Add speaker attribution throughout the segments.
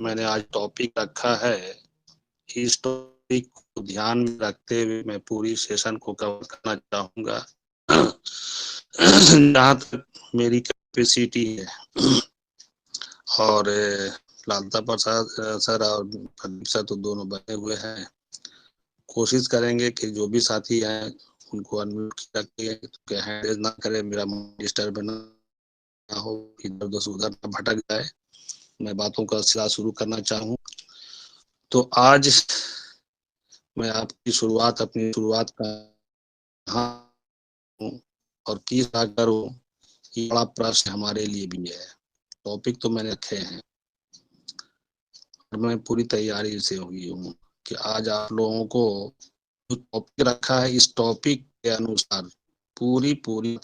Speaker 1: मैंने आज टॉपिक रखा है, इस टॉपिक को ध्यान में रखते हुए मैं पूरी सेशन को कवर करना चाहूंगा जहाँ तक मेरी कैपेसिटी है। और लालता प्रसाद सर और प्रदीप सर तो दोनों बने हुए हैं। कोशिश करेंगे कि जो भी साथी हैं उनको अनम्यूट करके हैंड रेज ना करें, मेरा डिस्टर्ब ना हो, इधर उधर उधर ना भटक जाए, मैं बातों का सिलसिला शुरू करना चाहूँ। तो आज मैं आपकी शुरुआत अपनी शुरुआत कहाँ और किस करूँ, ये बड़ा प्रश्न हमारे लिए भी है। टॉपिक तो मैंने रखे हैं और मैं पूरी तैयारी से हुई हूँ कि आज आप लोगों को जो टॉपिक रखा है, इस टॉपिक के अनुसार पूरी पूरी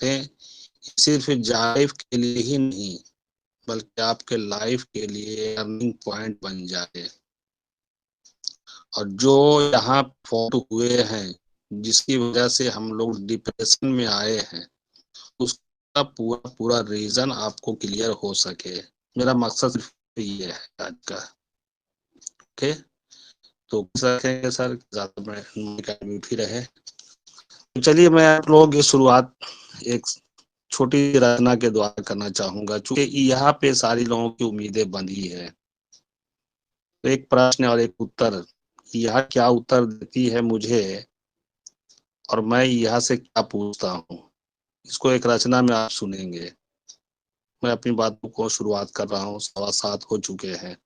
Speaker 1: सिर्फ लाइफ के लिए ही नहीं बल्कि आपके लाइफ के लिए अर्निंग पॉइंट बन जाए। और जो यहाँ फॉलो हुए हैं, जिसकी वजह से हम लोग डिप्रेशन में आए हैं, उसका पूरा पूरा रीजन आपको क्लियर हो सके, मेरा मकसद सिर्फ ये है आज का। ओके, तो रखेंगे सर, ज्यादा म्यूट ही रहे। तो चलिए मैं आप लोगों की शुरुआत एक छोटी रचना के द्वारा करना चाहूंगा, चूंकि यहाँ पे सारी लोगों की उम्मीदें बंधी है। तो एक प्रश्न और एक उत्तर, यह क्या उत्तर देती है मुझे और मैं यहाँ से क्या पूछता हूँ, इसको एक रचना में आप सुनेंगे। मैं अपनी बातों को शुरुआत कर रहा हूँ, 7:15 हो चुके हैं।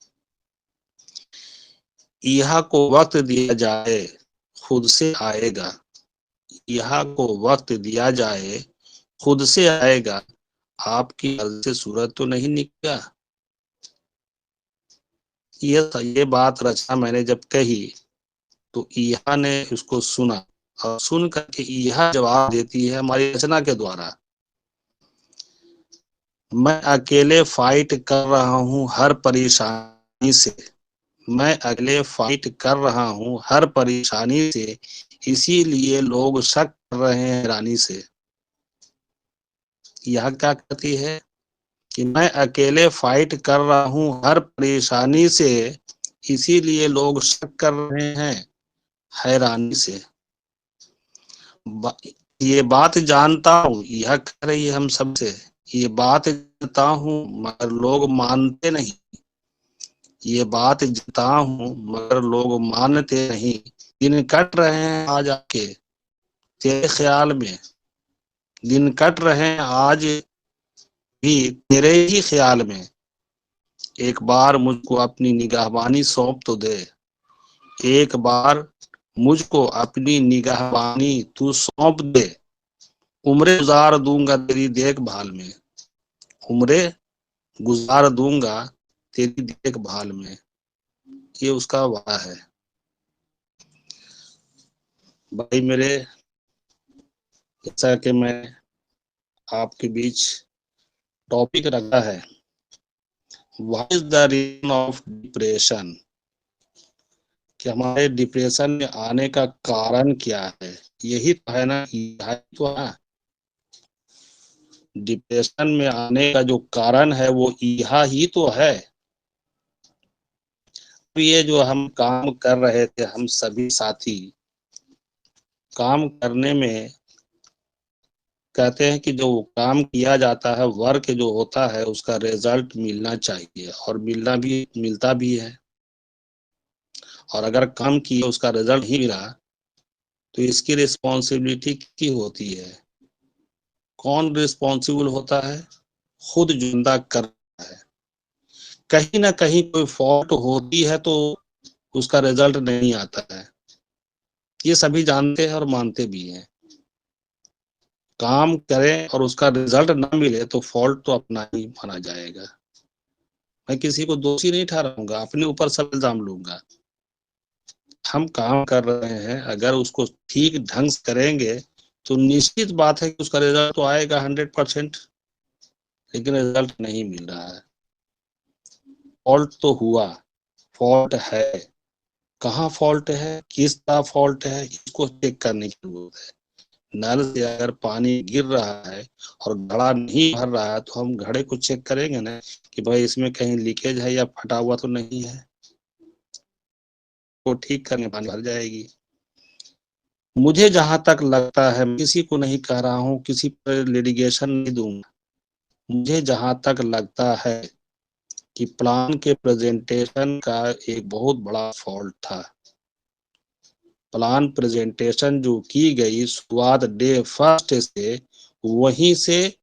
Speaker 1: यह को वक्त दिया जाए खुद से आएगा, यह को वक्त दिया जाए खुद से आएगा, आपकी अर्ज से सूरज तो नहीं निकला। ये बात रचना मैंने जब कही तो ईहा ने उसको सुना और सुन करके ईहा जवाब देती है हमारी रचना के द्वारा, मैं अकेले फाइट कर रहा हूँ हर परेशानी से, मैं अकेले फाइट कर रहा हूँ हर परेशानी से, इसीलिए लोग शक कर रहे हैं हैरानी से। यह क्या कहती है कि मैं अकेले फाइट कर रहा हूँ हर परेशानी से, इसीलिए लोग शक कर रहे हैं हैरानी से। ये बात जानता हूँ, यह कह रही है हम सबसे, ये बात जानता हूँ मगर लोग मानते नहीं, ये बात जानता हूँ मगर लोग मानते नहीं, दिन कट रहे हैं आज आके तेरे ख्याल में, दिन कट रहे हैं आज भी तेरे ही ख्याल में, एक बार मुझको अपनी निगाहबानी सौंप तो दे, एक बार मुझको अपनी निगाहबानी तू सौंप दे, उम्रें गुजार दूंगा तेरी देखभाल में, उम्रें गुजार दूंगा तेरी देखभाल में। ये उसका वादा है। भाई मेरे, जैसा कि मैं आपके बीच टॉपिक रखा है, what is the reason of depression, कि हमारे डिप्रेशन में आने का कारण क्या है। यही तो है ना, यही तो है डिप्रेशन में आने का जो कारण है, वो यह ही तो है। ये जो हम काम कर रहे थे, हम सभी साथी काम करने में कहते हैं कि जो काम किया जाता है, वर्क जो होता है, उसका रिजल्ट मिलना चाहिए और मिलता भी है। और अगर काम किए उसका रिजल्ट ही मिला तो इसकी रिस्पॉन्सिबिलिटी की होती है। कौन रिस्पॉन्सिबल होता है? खुद जो बंदा कर रहा है। कहीं ना कहीं कोई फॉल्ट होती है तो उसका रिजल्ट नहीं आता है, ये सभी जानते हैं और मानते भी हैं। काम करें और उसका रिजल्ट ना मिले तो फॉल्ट तो अपना ही माना जाएगा। मैं किसी को दोषी नहीं ठहराऊंगा, अपने ऊपर सब इल्जाम लूंगा। हम काम कर रहे हैं, अगर उसको ठीक ढंग से करेंगे तो निश्चित बात है कि उसका रिजल्ट तो आएगा 100%, लेकिन रिजल्ट नहीं मिल रहा है। फॉल्ट तो हुआ, फॉल्ट है, कहाँ फॉल्ट है, किस तरह फॉल्ट है, इसको चेक करने की जरूरत है। नल से अगर पानी गिर रहा है और घड़ा नहीं भर रहा है तो हम घड़े को चेक करेंगे ना कि भाई इसमें कहीं लीकेज है या फटा हुआ तो नहीं है, वो ठीक करने पानी भर जाएगी। मुझे जहां तक लगता है, किसी को नहीं कह रहा हूं, किसी पर लिटिगेशन नहीं दूंगा, मुझे जहां तक लगता है कि प्लान के प्रेजेंटेशन का एक बहुत बड़ा फॉल्ट था। प्लान प्रेजेंटेशन जो की गई शुरुआत डे फर्स्ट से, वहीं से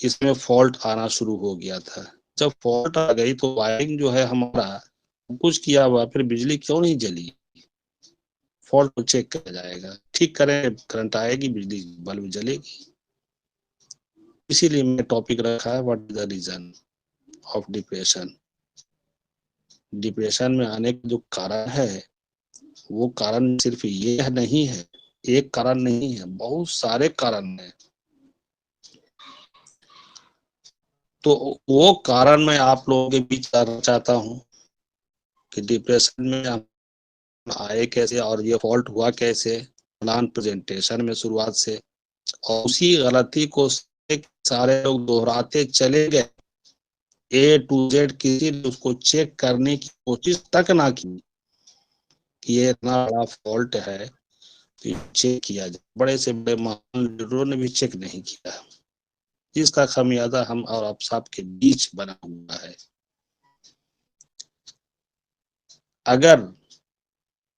Speaker 1: इसमें फॉल्ट आना शुरू हो गया था। जब फॉल्ट आ गई तो वायरिंग जो है हमारा कुछ किया हुआ, फिर बिजली क्यों नहीं जली? फॉल्ट को चेक किया जाएगा, ठीक करें, करंट आएगी, बिजली बल्ब जलेगी। इसीलिए मैंने टॉपिक रखा है, what is the reason of depression. Depression में आने का जो कारण है, वो कारण सिर्फ ये नहीं है, एक कारण नहीं है, बहुत सारे कारण हैं। तो वो कारण मैं आप लोगों के बीच करना चाहता हूँ कि डिप्रेशन में हम आए कैसे और ये फॉल्ट हुआ कैसे, प्लान प्रेजेंटेशन में शुरुआत से। और उसी गलती को सारे लोग दोहराते चले गए, ए टू जेड, किसी ने उसको चेक करने की कोशिश तक ना की कि ये इतना बड़ा फॉल्ट है, तो चेक किया जाए। बड़े से बड़े महान लीडरों ने भी चेक नहीं किया, जिसका खामियाजा हम और आप सबके बीच बना हुआ है। अगर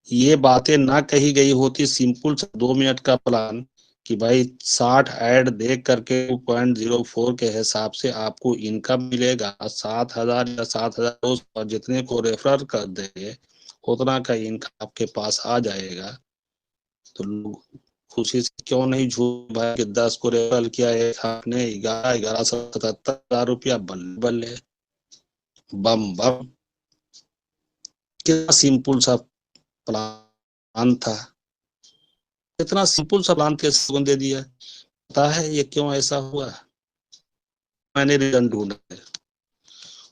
Speaker 1: ये बातें ना कही गई होती, सिंपल 2 मिनट का प्लान कि भाई 60 ऐड देख करके 2.04 के हिसाब से आपको इनकम मिलेगा 7,000 या 7,200, और जितने को रेफर कर देंगे उतना का इनकम आपके पास आ जाएगा, तो लोग खुशी से क्यों नहीं झूठ भाई कि 10 को रेफर किया है आपने, 11,77,000 रुपया, बल्ले बल्ले, बम बम। कितना सिंपल सा प्लान था, इतना सिंपल सा प्लान कैसे लोगों ने दे दिया? पता है ये क्यों ऐसा हुआ? मैंने रीजन ढूंढा है।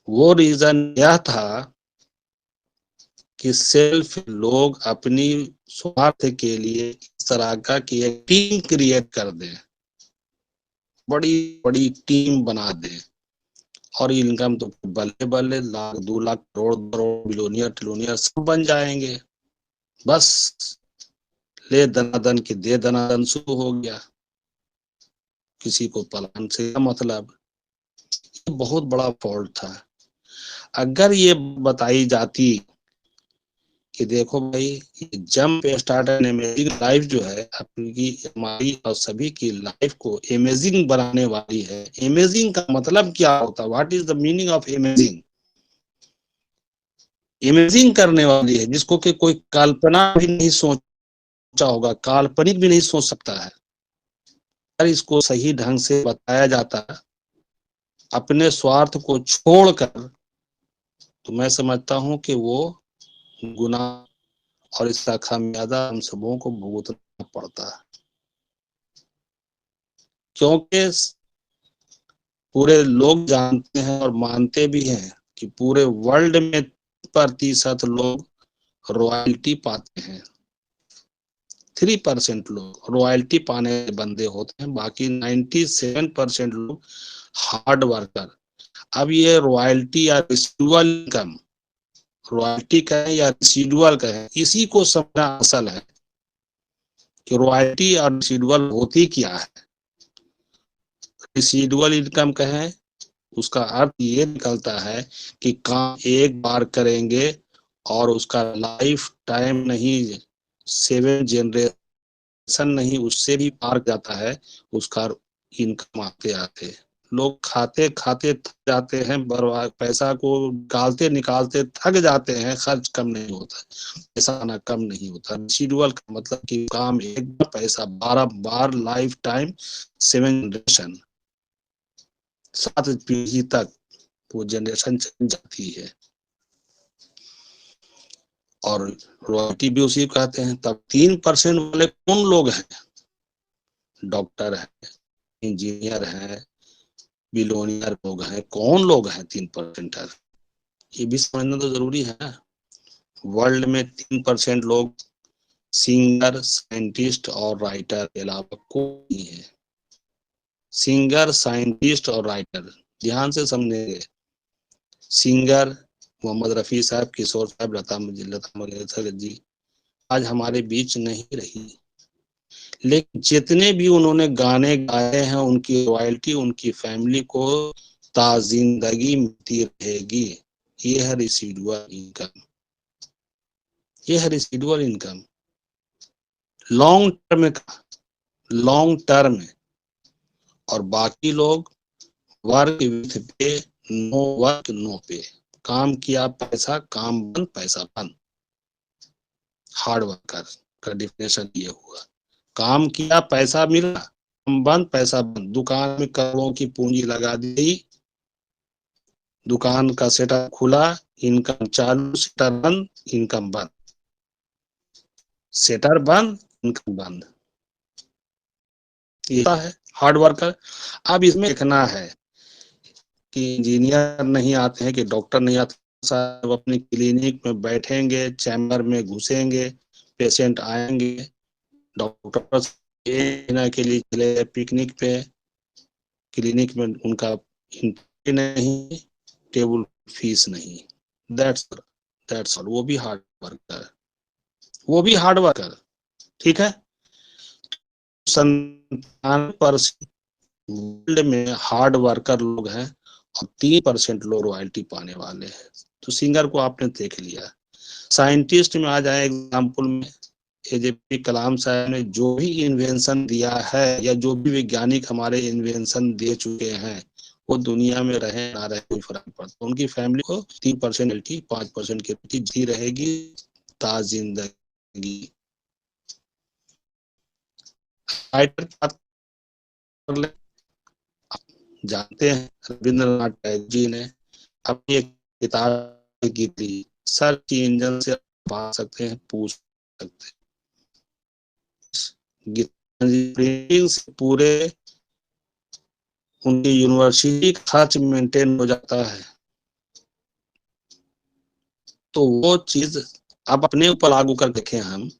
Speaker 1: वो रीजन यह था कि सिर्फ लोग अपनी स्वार्थ के लिए इस तरह का कि एक टीम क्रिएट कर दें, बड़ी बड़ी टीम बना दें, और इनकम तो बल्ले बल्ले, लाख 2 लाख करोड़ करोड़, बिलोनियर ट्रिलोनियर सब बन जाएंगे। बस ले दनादन की दे दनादन शुरू हो गया, किसी को प्लान से मतलब। बहुत बड़ा फॉल्ट था। अगर ये बताई जाती कि देखो भाई, ये jump start and amazing life जो है आपकी, हमारी और सभी की लाइफ को अमेजिंग बनाने वाली है। अमेजिंग का मतलब क्या होता है? What is the meaning of amazing? Amazing करने वाली है, जिसको कि कोई कल्पना भी नहीं सोचा होगा, काल्पनिक भी नहीं सोच सकता है। अगर इसको सही ढंग से बताया जाता है अपने स्वार्थ को छोड़कर, तो मैं समझता हूं कि वो गुनाह और इसका खामियाजा हम सबों को भुगतना पड़ता है। क्योंकि पूरे लोग जानते हैं और मानते भी हैं कि पूरे वर्ल्ड में 3% लोग रॉयल्टी पाते हैं, 3% लोग रॉयल्टी पाने बंदे होते हैं, बाकी 97% लोग हार्ड वर्कर। अब ये रॉयल्टी या रिसीडुअल इनकम, रॉयल्टी कहें या रिसीडुअल कहें, इसी को समझना असल है कि रॉयल्टी और रिसीडुअल होती क्या है। रिसीडुअल इनकम कहें, उसका अर्थ ये निकलता है कि काम एक बार करेंगे और उसका लाइफ टाइम नहीं, 7 जनरेशन नहीं, उससे भी पार जाता है उसका इनकम आते आते। लोग खाते खाते थक जाते हैं, बर्बाद पैसा को निकालते निकालते थक जाते हैं, खर्च कम नहीं होता, पैसा ना कम नहीं होता। रेसिडुअल का मतलब कि काम एक बार, पैसा 12 बार, लाइफ टाइम, 7 जनरेशन, 7 पीढ़ी तक वो जनरेशन चल जाती है। और रॉयल्टी भी उसी को कहते हैं। तब 3% वाले कौन लोग हैं? डॉक्टर है, इंजीनियर है, बिलोनियर लोग हैं। कौन लोग हैं 3%? ये भी समझना तो जरूरी है ना। वर्ल्ड में 3% लोग सिंगर, साइंटिस्ट और राइटर के अलावा कोई नहीं है। सिंगर, साइंटिस्ट और राइटर, ध्यान से समझेंगे। सिंगर मोहम्मद रफ़ी साहब, किशोर साहब, लता मंगेशकर जी आज हमारे बीच नहीं रही, लेकिन जितने भी उन्होंने गाने गाए हैं उनकी रॉयल्टी उनकी फैमिली को ताजिंदगी मिलती रहेगी। ये है रिसीडुअल इनकम, ये है रिसीडुअल इनकम। लॉन्ग टर्म का, लॉन्ग टर्म। और बाकी लोग वर्क विथ पे, नो वर्क नो पे। काम किया पैसा, काम बंद पैसा बंद। हार्ड वर्कर का डिफिनेशन ये हुआ। काम किया पैसा मिला, काम बंद पैसा बंद। दुकान में करोड़ों की पूंजी लगा दी, दुकान का सेटअप खुला, इनकम चालू, सेटर बंद, इनकम बंद, सेटर बंद, इनकम बंद। ये है हार्ड वर्कर। अब इसमें देखना है कि इंजीनियर नहीं आते हैं, कि डॉक्टर नहीं आते, सब अपनी क्लिनिक में बैठेंगे, चैम्बर में घुसेंगे, पेशेंट आएंगे, डॉक्टर के लिए चले पिकनिक पे, क्लिनिक में उनका एंट्री नहीं, टेबल फीस नहीं। That's all. वो भी हार्ड वर्कर, वो भी हार्ड वर्कर। ठीक है। 97% वर्ल्ड में हार्ड वर्कर लोग हैं और 3% लोग रॉयल्टी पाने वाले हैं। तो सिंगर को आपने देख लिया। साइंटिस्ट में आ जाए एग्जाम्पल में, एजेपी कलाम साहब ने जो भी इन्वेंशन दिया है, या जो भी वैज्ञानिक हमारे इन्वेंशन दे चुके हैं, वो दुनिया में रहे ना रहे कोई फर्क पड़ता। उनकी फैमिली को 3% रॉयल्टी, 5% की रॉयल्टी दी रहेगी ताजिंदगी। राइटर की बात कर ले, जानते हैं रविंद्रनाथ टैगोर जी ने अपनी एक किताब की थी, सर्च इंजन से पा सकते हैं, पूछ सकते हैं। प्रिंटिंग से पूरे उनकी यूनिवर्सिटी का खर्च मेंटेन हो जाता है। तो वो चीज अब अपने ऊपर लागू कर देखें हम,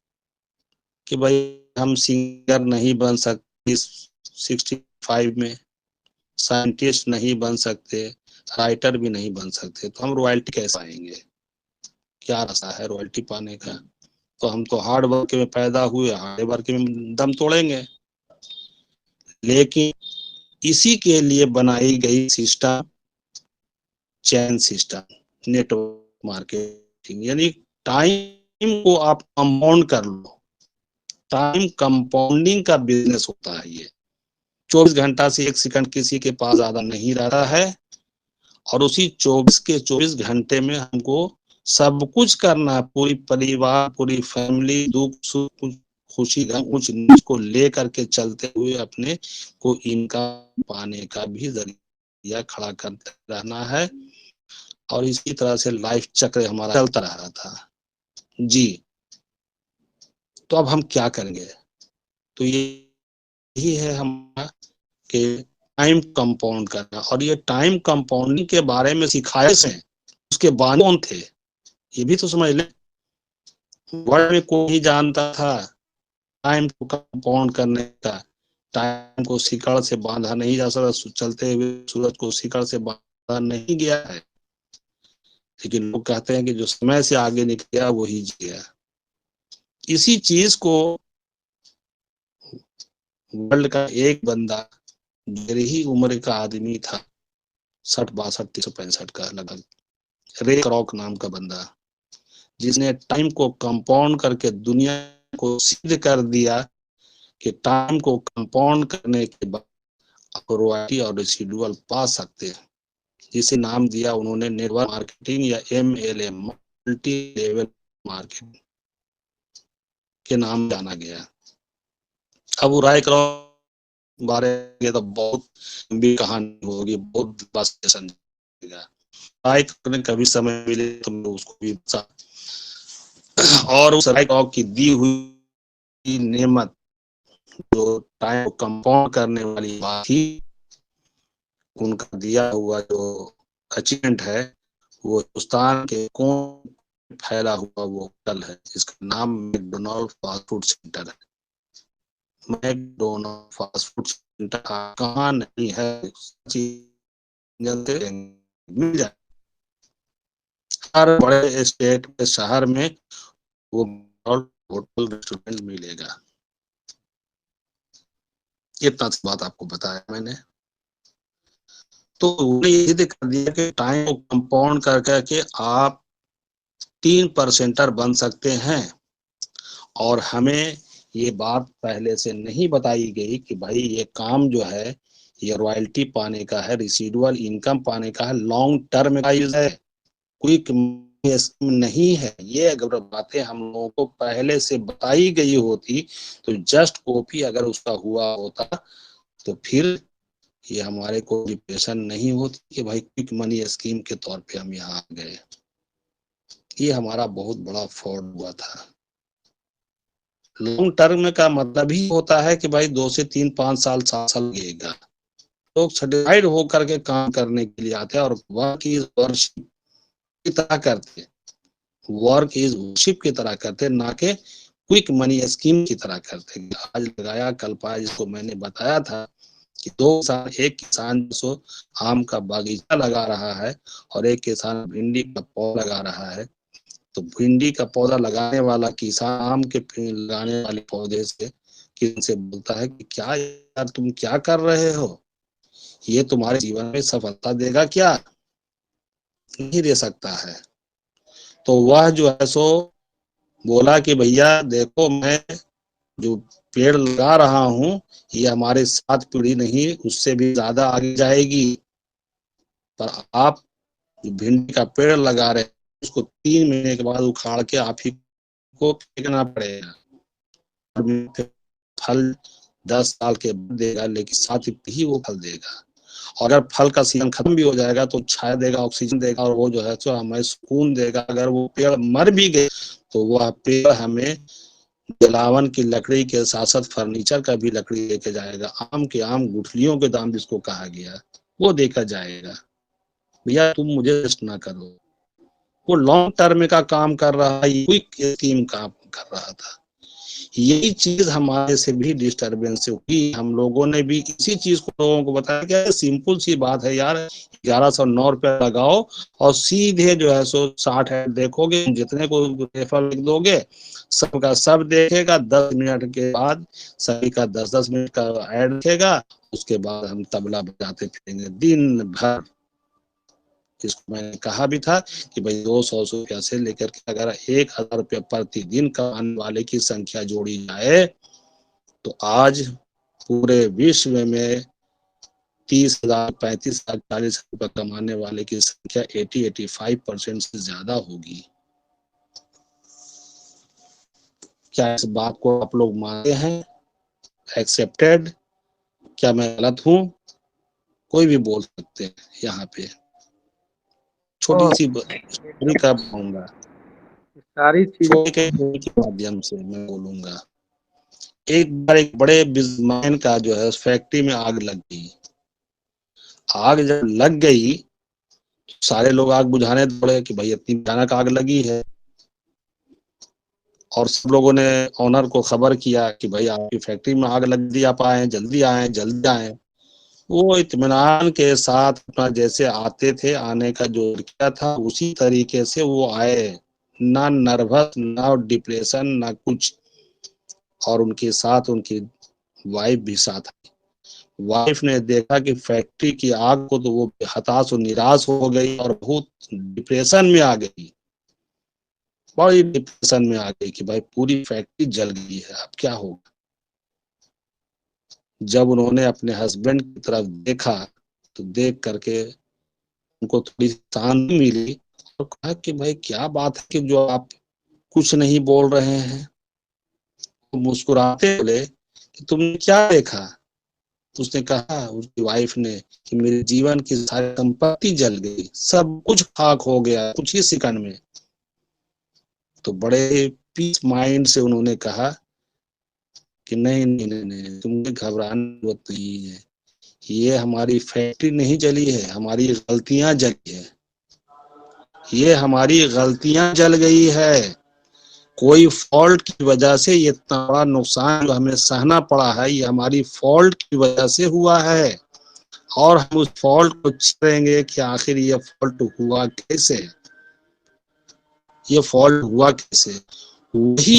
Speaker 1: कि भाई हम सिंगर नहीं बन सकते 65 में, साइंटिस्ट नहीं बन सकते, राइटर भी नहीं बन सकते, तो हम रॉयल्टी कैसे पाएंगे? क्या रास्ता है रॉयल्टी पाने का? तो हम तो हार्ड वर्क में पैदा हुए, हार्ड वर्क में दम तोड़ेंगे। लेकिन इसी के लिए बनाई गई सिस्टम चैन सिस्टम, नेटवर्क मार्केटिंग, यानी टाइम को आप कंपाउंड कर लो। टाइम कंपाउंडिंग का बिजनेस होता है ये। 24 घंटा से 1 सेकंड किसी के पास ज्यादा नहीं रहता है, और उसी 24 के 24 घंटे में हमको सब कुछ करना है। पूरी परिवार, पूरी फैमिली, दुख सुख, खुशी गम, कुछ नीच को लेकर के चलते हुए अपने को इनकम पाने का भी जरिया खड़ा करते रहना है। और इसी तरह से लाइफ चक्र हमारा चलता रहा था जी। तो अब हम क्या करेंगे? तो यही है हमारा कि टाइम कंपाउंड करना। और ये टाइम कंपाउंडिंग के बारे में सिखाए से उसके बाद कौन थे, ये भी तो समझ लें। वर्ल्ड में कोई नहीं जानता था टाइम को कंपाउंड करने का। टाइम को सिकड़ से बांधा नहीं जा सकता, चलते हुए सूरज को सिकड़ से बांधा नहीं गया है, लेकिन लोग कहते हैं कि जो समय से आगे निकल गया वही जी गया। इसी चीज को वर्ल्ड का एक बंदा, मेरी ही उम्र का आदमी था, 60, 62, 365 का लगभग, रे क्रॉक नाम का बंदा, जिसने टाइम को कंपाउंड करके दुनिया को सिद्ध कर दिया कि टाइम को कंपाउंड करने के बाद आप रॉयल्टी और रेसिडुअल पा सकते हैं, जिसे नाम दिया उन्होंने नेटवर्क मार्केटिंग या MLM, मल्टी लेवल मार्केटिंग के नाम जाना गया। अब वो राय क्रॉक बारे में तो बहुत लंबी कहानी होगी, बहुत बस समझेगा। राय क्रॉक ने कभी समय मिले तो मैं उसको भी और उस राय क्रॉक की दी हुई नेमत, जो टाइम को कंपाउंड करने वाली बात थी, उनका दिया हुआ जो अचीवमेंट है, वो हिंदुस्तान के कौन फैला हुआ वो होटल है जिसका नाम मैकडोनाल्ड फास्ट फूड सेंटर है। मैकडोनाल्ड फास्ट फूड सेंटर कहाँ नहीं है, मिल जाए हर बड़े स्टेट में, शहर में वो होटल रेस्टोरेंट मिलेगा। इतना बात आपको बताया मैंने। तो उन्हें ये दिखा दिया कि टाइम को कंपाउंड कर करके आप 3% बन सकते हैं। और हमें ये बात पहले से नहीं बताई गई कि भाई ये काम जो है ये रॉयल्टी पाने का है, रिसीडुअल इनकम पाने का है, लॉन्ग टर्म का है, क्विक स्कीम नहीं है। ये अगर बातें हम लोगों को पहले से बताई गई होती तो जस्ट कॉपी अगर उसका हुआ होता तो फिर ये हमारे को डिप्रेशन नहीं होती कि भाई क्विक मनी स्कीम के तौर पे हम यहाँ आ गए। ये हमारा बहुत बड़ा फ्रॉड हुआ था। लॉन्ग टर्म का मतलब ही होता है कि भाई 2 से 3 5 साल 7 साल लगेगा। लोग सर्टिफाइड होकर के काम करने के लिए आते हैं और वर्क इज वर्शिप की तरह करते हैं, वर्क इज वर्शिप की तरह करते हैं, ना कि क्विक मनी स्कीम की तरह करते हैं। आज लगाया कल पाया, जिसको मैंने बताया था कि 2 किसान, एक किसान जो आम का बागीचा लगा रहा है और एक किसान भिंडी का पौधा लगा रहा है। तो भिंडी का पौधा लगाने वाला किसान आम के लगाने वाले पौधे से किसी से बोलता है कि क्या यार तुम क्या कर रहे हो, ये तुम्हारे जीवन में सफलता देगा क्या? नहीं दे सकता है। तो वह जो है सो बोला कि भैया देखो, मैं जो पेड़ लगा रहा हूँ ये हमारे 7 पीढ़ी नहीं उससे भी ज्यादा आगे जाएगी, पर आप जो भिंडी का पेड़ लगा रहे हैं उसको 3 महीने के बाद उखाड़ के आप ही को फेंकना पड़ेगा। फल 10 साल के बाद देगा, लेकिन 7 ही वो फल देगा। और अगर फल का सीजन खत्म भी हो जाएगा तो छाया देगा, ऑक्सीजन देगा, और वो जो है सो हमें सुकून देगा। अगर वो पेड़ मर भी गए तो वह पेड़ हमें जलावन की लकड़ी के साथ साथ फर्नीचर का भी लकड़ी लेके जाएगा। आम के आम गुठलियों के दाम जिसको कहा गया वो देखा जाएगा। भैया तुम मुझे रेस्ट ना करो। वो लॉन्ग टर्म का काम कर रहा है, क्विक स्कीम काम कर रहा था। यही चीज हमारे से भी डिस्टरबेंस हुई। हम लोगों ने भी इसी चीज को लोगों को बताया कि सिंपल सी बात है यार, 1109 रुपया लगाओ और सीधे जो है सो 60 ऐड देखोगे, जितने को रेफर लिख दोगे सबका सब देखेगा। 10 मिनट के बाद सभी का 10-10 मिनट का ऐड देखेगा। उसके बाद हम तबला बजाते फिरेंगे दिन भर। जिसको मैंने कहा भी था कि भाई 200 रुपया से लेकर के अगर 1000 रुपया प्रतिदिन कमाने वाले की संख्या जोड़ी जाए तो आज पूरे विश्व में 30,000, 35,000, 40,000 रुपया कमाने वाले की संख्या 80-85% से ज्यादा होगी। क्या इस बात को आप लोग मानते हैं? एक्सेप्टेड? क्या मैं गलत हूँ? कोई भी बोल सकते हैं यहाँ पे। छोटी सी स्टोरी का बताऊंगा,
Speaker 2: सारी चीजें
Speaker 1: छोटे के माध्यम से मैं बोलूंगा। एक बार एक बड़े बिजनेसमैन का जो है फैक्ट्री में आग लग गई। आग जब लग गई तो सारे लोग आग बुझाने दौड़े कि भाई इतनी भयानक आग लगी है। और सब लोगों ने ऑनर को खबर किया कि भाई आपकी फैक्ट्री में आग लग दी, आप आए, जल्दी आए, जल्दी आए। वो इत्मीनान के साथ अपना जैसे आते थे, आने का जो किया था उसी तरीके से वो आए, ना नर्वस, ना डिप्रेशन, ना कुछ। और उनके साथ उनकी वाइफ भी साथ आई। वाइफ ने देखा कि फैक्ट्री की आग को तो वो हताश और निराश हो गई और बहुत डिप्रेशन में आ गई, बड़ी डिप्रेशन में आ गई कि भाई पूरी फैक्ट्री जल गई है, अब क्या होगा। जब उन्होंने अपने हस्बैंड की तरफ देखा तो देख करके उनको थोड़ी शांति मिली और कहा कि भाई क्या बात है कि जो आप कुछ नहीं बोल रहे हैं। तो मुस्कुराते बोले कि तुमने क्या देखा? उसने कहा, उसकी वाइफ ने, कि मेरे जीवन की सारी संपत्ति जल गई, सब कुछ खाक हो गया कुछ ही सेकंड में। तो बड़े पीस माइंड से उन्होंने कहा कि नहीं नहीं नहीं, नहीं तुमने घबराने की जरूरत नहीं है, ये हमारी फैक्ट्री नहीं जली है, हमारी गलतियां जली है। ये हमारी गलतियां जल गई है, कोई फॉल्ट की वजह से ये इतना बड़ा नुकसान जो हमें सहना पड़ा है, ये हमारी फॉल्ट की वजह से हुआ है। और हम उस फॉल्ट को छेड़ेंगे कि आखिर ये फॉल्ट हुआ कैसे, ये फॉल्ट हुआ कैसे। वही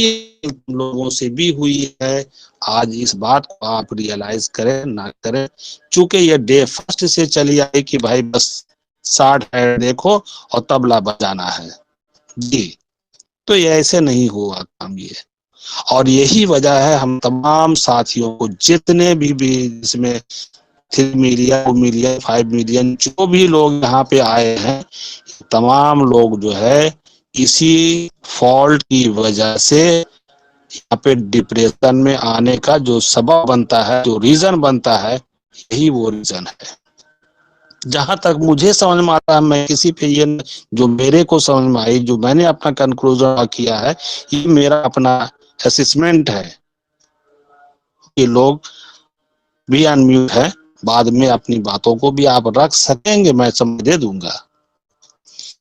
Speaker 1: लोगों से भी हुई है। आज इस बात को आप रियलाइज करें ना करें, चूंकि ये डे फर्स्ट से चली आई कि भाई बस 60 है देखो और तबला बजाना है जी, तो ये ऐसे नहीं हुआ काम ये। और यही वजह है हम तमाम साथियों को, जितने भी इसमें 3 मिलियन 2 मिलियन 5 मिलियन जो भी लोग यहाँ पे आए हैं, तमाम लोग जो है इसी फॉल्ट की वजह से यहाँ पे डिप्रेशन में आने का जो सबब बनता है, जो रीजन बनता है, यही वो रीजन है। जहां तक मुझे समझ में आता है, मैं किसी पे ये जो मेरे को समझ में आई, जो मैंने अपना कंक्लूजन किया है, ये मेरा अपना असेसमेंट है कि लोग भी अनम्यूट है, बाद में अपनी बातों को भी आप रख सकेंगे, मैं समय दे दूंगा।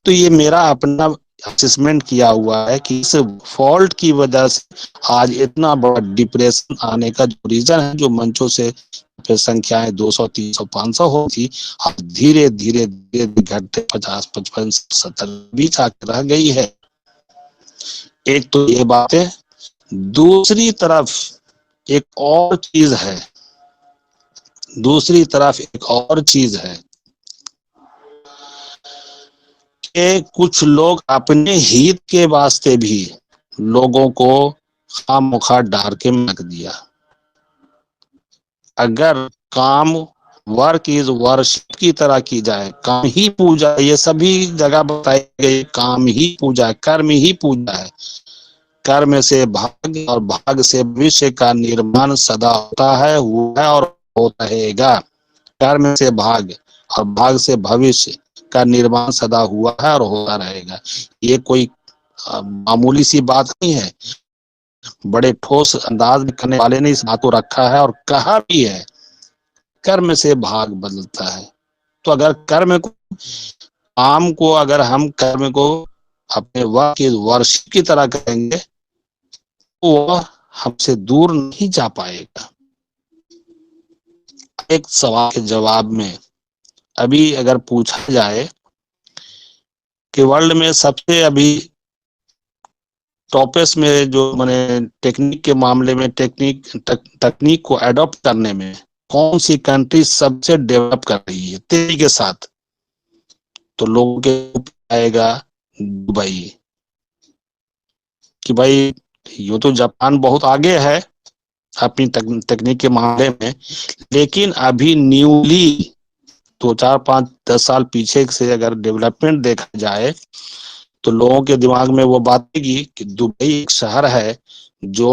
Speaker 1: तो ये मेरा अपना असेसमेंट किया हुआ है कि इस फॉल्ट की वजह से आज इतना बड़ा डिप्रेशन आने का जो रीजन है, जो मंचों से संख्याएं 200 300 500 होती, अब धीरे धीरे धीरे घटते 50 55 70 बीच आकर रह गई है। एक तो ये बात है, दूसरी तरफ एक और चीज है, दूसरी तरफ एक और चीज है कि कुछ लोग अपने हित के वास्ते भी लोगों को खामोखा डार के रख दिया। अगर काम वर्क इज वर्शिप की तरह की जाए, काम ही पूजा, ये सभी जगह बताई गई, काम ही पूजा, कर्म ही पूजा है। कर्म से भाग और भाग से भविष्य का निर्माण सदा होता है, हुआ है और होता रहेगा। कर्म से भाग और भाग से भविष्य का निर्माण सदा हुआ है और होता रहेगा। ये कोई मामूली सी बात नहीं है, बड़े ठोस अंदाज में करने वाले ने इस बात को रखा है और कहा भी है, कर्म से भाग बदलता है। तो अगर कर्म को, काम को, अगर हम कर्म को अपने वर्ष की तरह करेंगे तो वह हमसे दूर नहीं जा पाएगा। एक सवाल के जवाब में अभी अगर पूछा जाए कि वर्ल्ड में सबसे अभी टॉपेस्ट में जो मैंने टेक्निक के मामले में, तकनीक को एडॉप्ट करने में कौन सी कंट्री सबसे डेवलप कर रही है तेजी के साथ, तो लोगों के आएगा दुबई। कि भाई यूं तो जापान बहुत आगे है अपनी तकनीक के मामले में, लेकिन अभी न्यूली 2 4 5 10 साल पीछे से अगर डेवलपमेंट देखा जाए तो लोगों के दिमाग में वो बात आएगी कि दुबई एक शहर है जो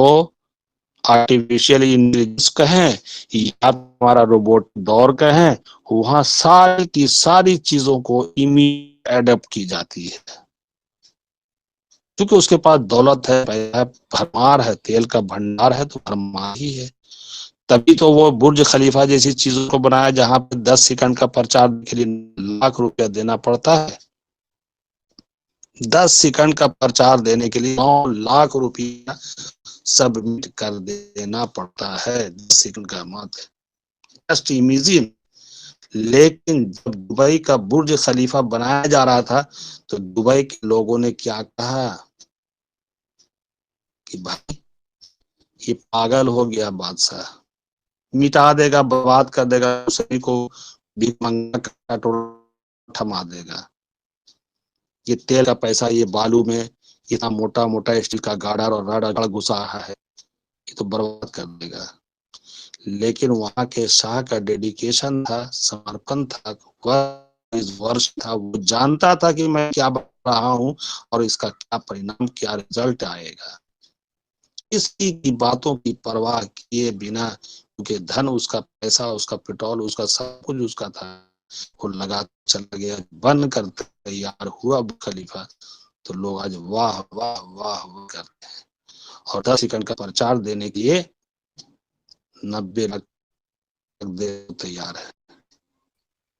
Speaker 1: आर्टिफिशियल इंटेलिजेंस कहें या हमारा रोबोट दौर कहें, वहां सारी की सारी चीजों को इमीडिएट एडप्ट की जाती है, क्योंकि उसके पास दौलत है, पैसा है, भरमार है, तेल का भंडार है तो भरमार ही है। तभी तो वो बुर्ज खलीफा जैसी चीजों को बनाया जहां पे 10 सेकंड का प्रचार के लिए लाख रुपया देना पड़ता है। 10 सेकंड का प्रचार देने के लिए 9 लाख रुपया सबमिट कर देना पड़ता है, 10 सेकंड का मात्र, जस्ट इमेजिन। लेकिन जब दुबई का बुर्ज खलीफा बनाया जा रहा था तो दुबई के लोगों ने क्या कहा कि भाई ये पागल हो गया बादशाह, मिटा देगा, बर्बाद कर देगा, सभी को भीख मंगा का थमा देगा। ये तेल का पैसा, ये बालू में इतना मोटा मोटा स्टील का गाड़ा और रड घुसा है, ये तो बर्बाद कर देगा। लेकिन वहां के शाह का डेडिकेशन था, समर्पण था, वह इस वर्ष था, वो जानता था कि मैं क्या बना रहा हूं और इसका क्या परिणाम, क्या रिजल्ट आएगा। किसी की बातों की परवाह किए बिना, क्योंकि धन उसका, पैसा उसका, पेट्रोल उसका, सब कुछ उसका था, वो लगा चल गया, बन कर तैयार हुआ खलीफा, तो लोग आज वाह वाह वाह वाह करते हैं और 10 सेकंड का प्रचार देने के लिए 90 लाख दे तैयार है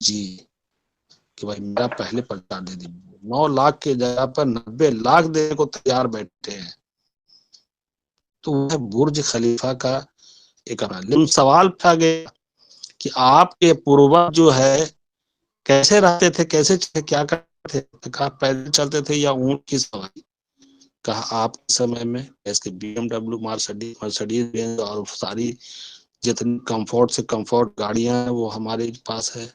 Speaker 1: जी। कि भाई मेरा पहले 50 दे दी। 9 लाख की जगह पर 90 लाख देने को तैयार बैठे हैं। तो वह बुर्ज खलीफा का एक लेकिन सवाल उठा गया कि आपके पूर्वज जो है कैसे रहते थे, कैसे क्या करते थे, कहा पैदल चलते थे या ऊंट की सवारी। कहा आपके समय में इसके BMW, मर्सिडीज बेंज और सारी जितनी कंफर्ट से कंफर्ट गाड़ियां हैं वो हमारे पास है।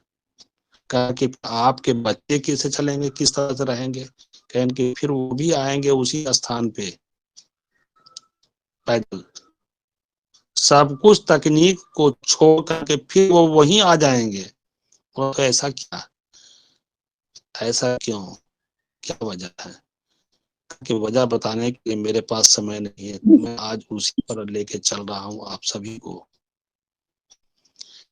Speaker 1: कहा कि आपके बच्चे किसे चलेंगे, किस तरह से रहेंगे। कहें कि फिर वो भी आएंगे उसी स्थान पे पैदल। सब कुछ तकनीक को छोड़ करके फिर वो वहीं आ जाएंगे। तो ऐसा क्या, ऐसा क्यों, क्या वजह है। कि वजह बताने के लिए मेरे पास समय नहीं है, तो मैं आज उसी पर लेके चल रहा हूँ आप सभी को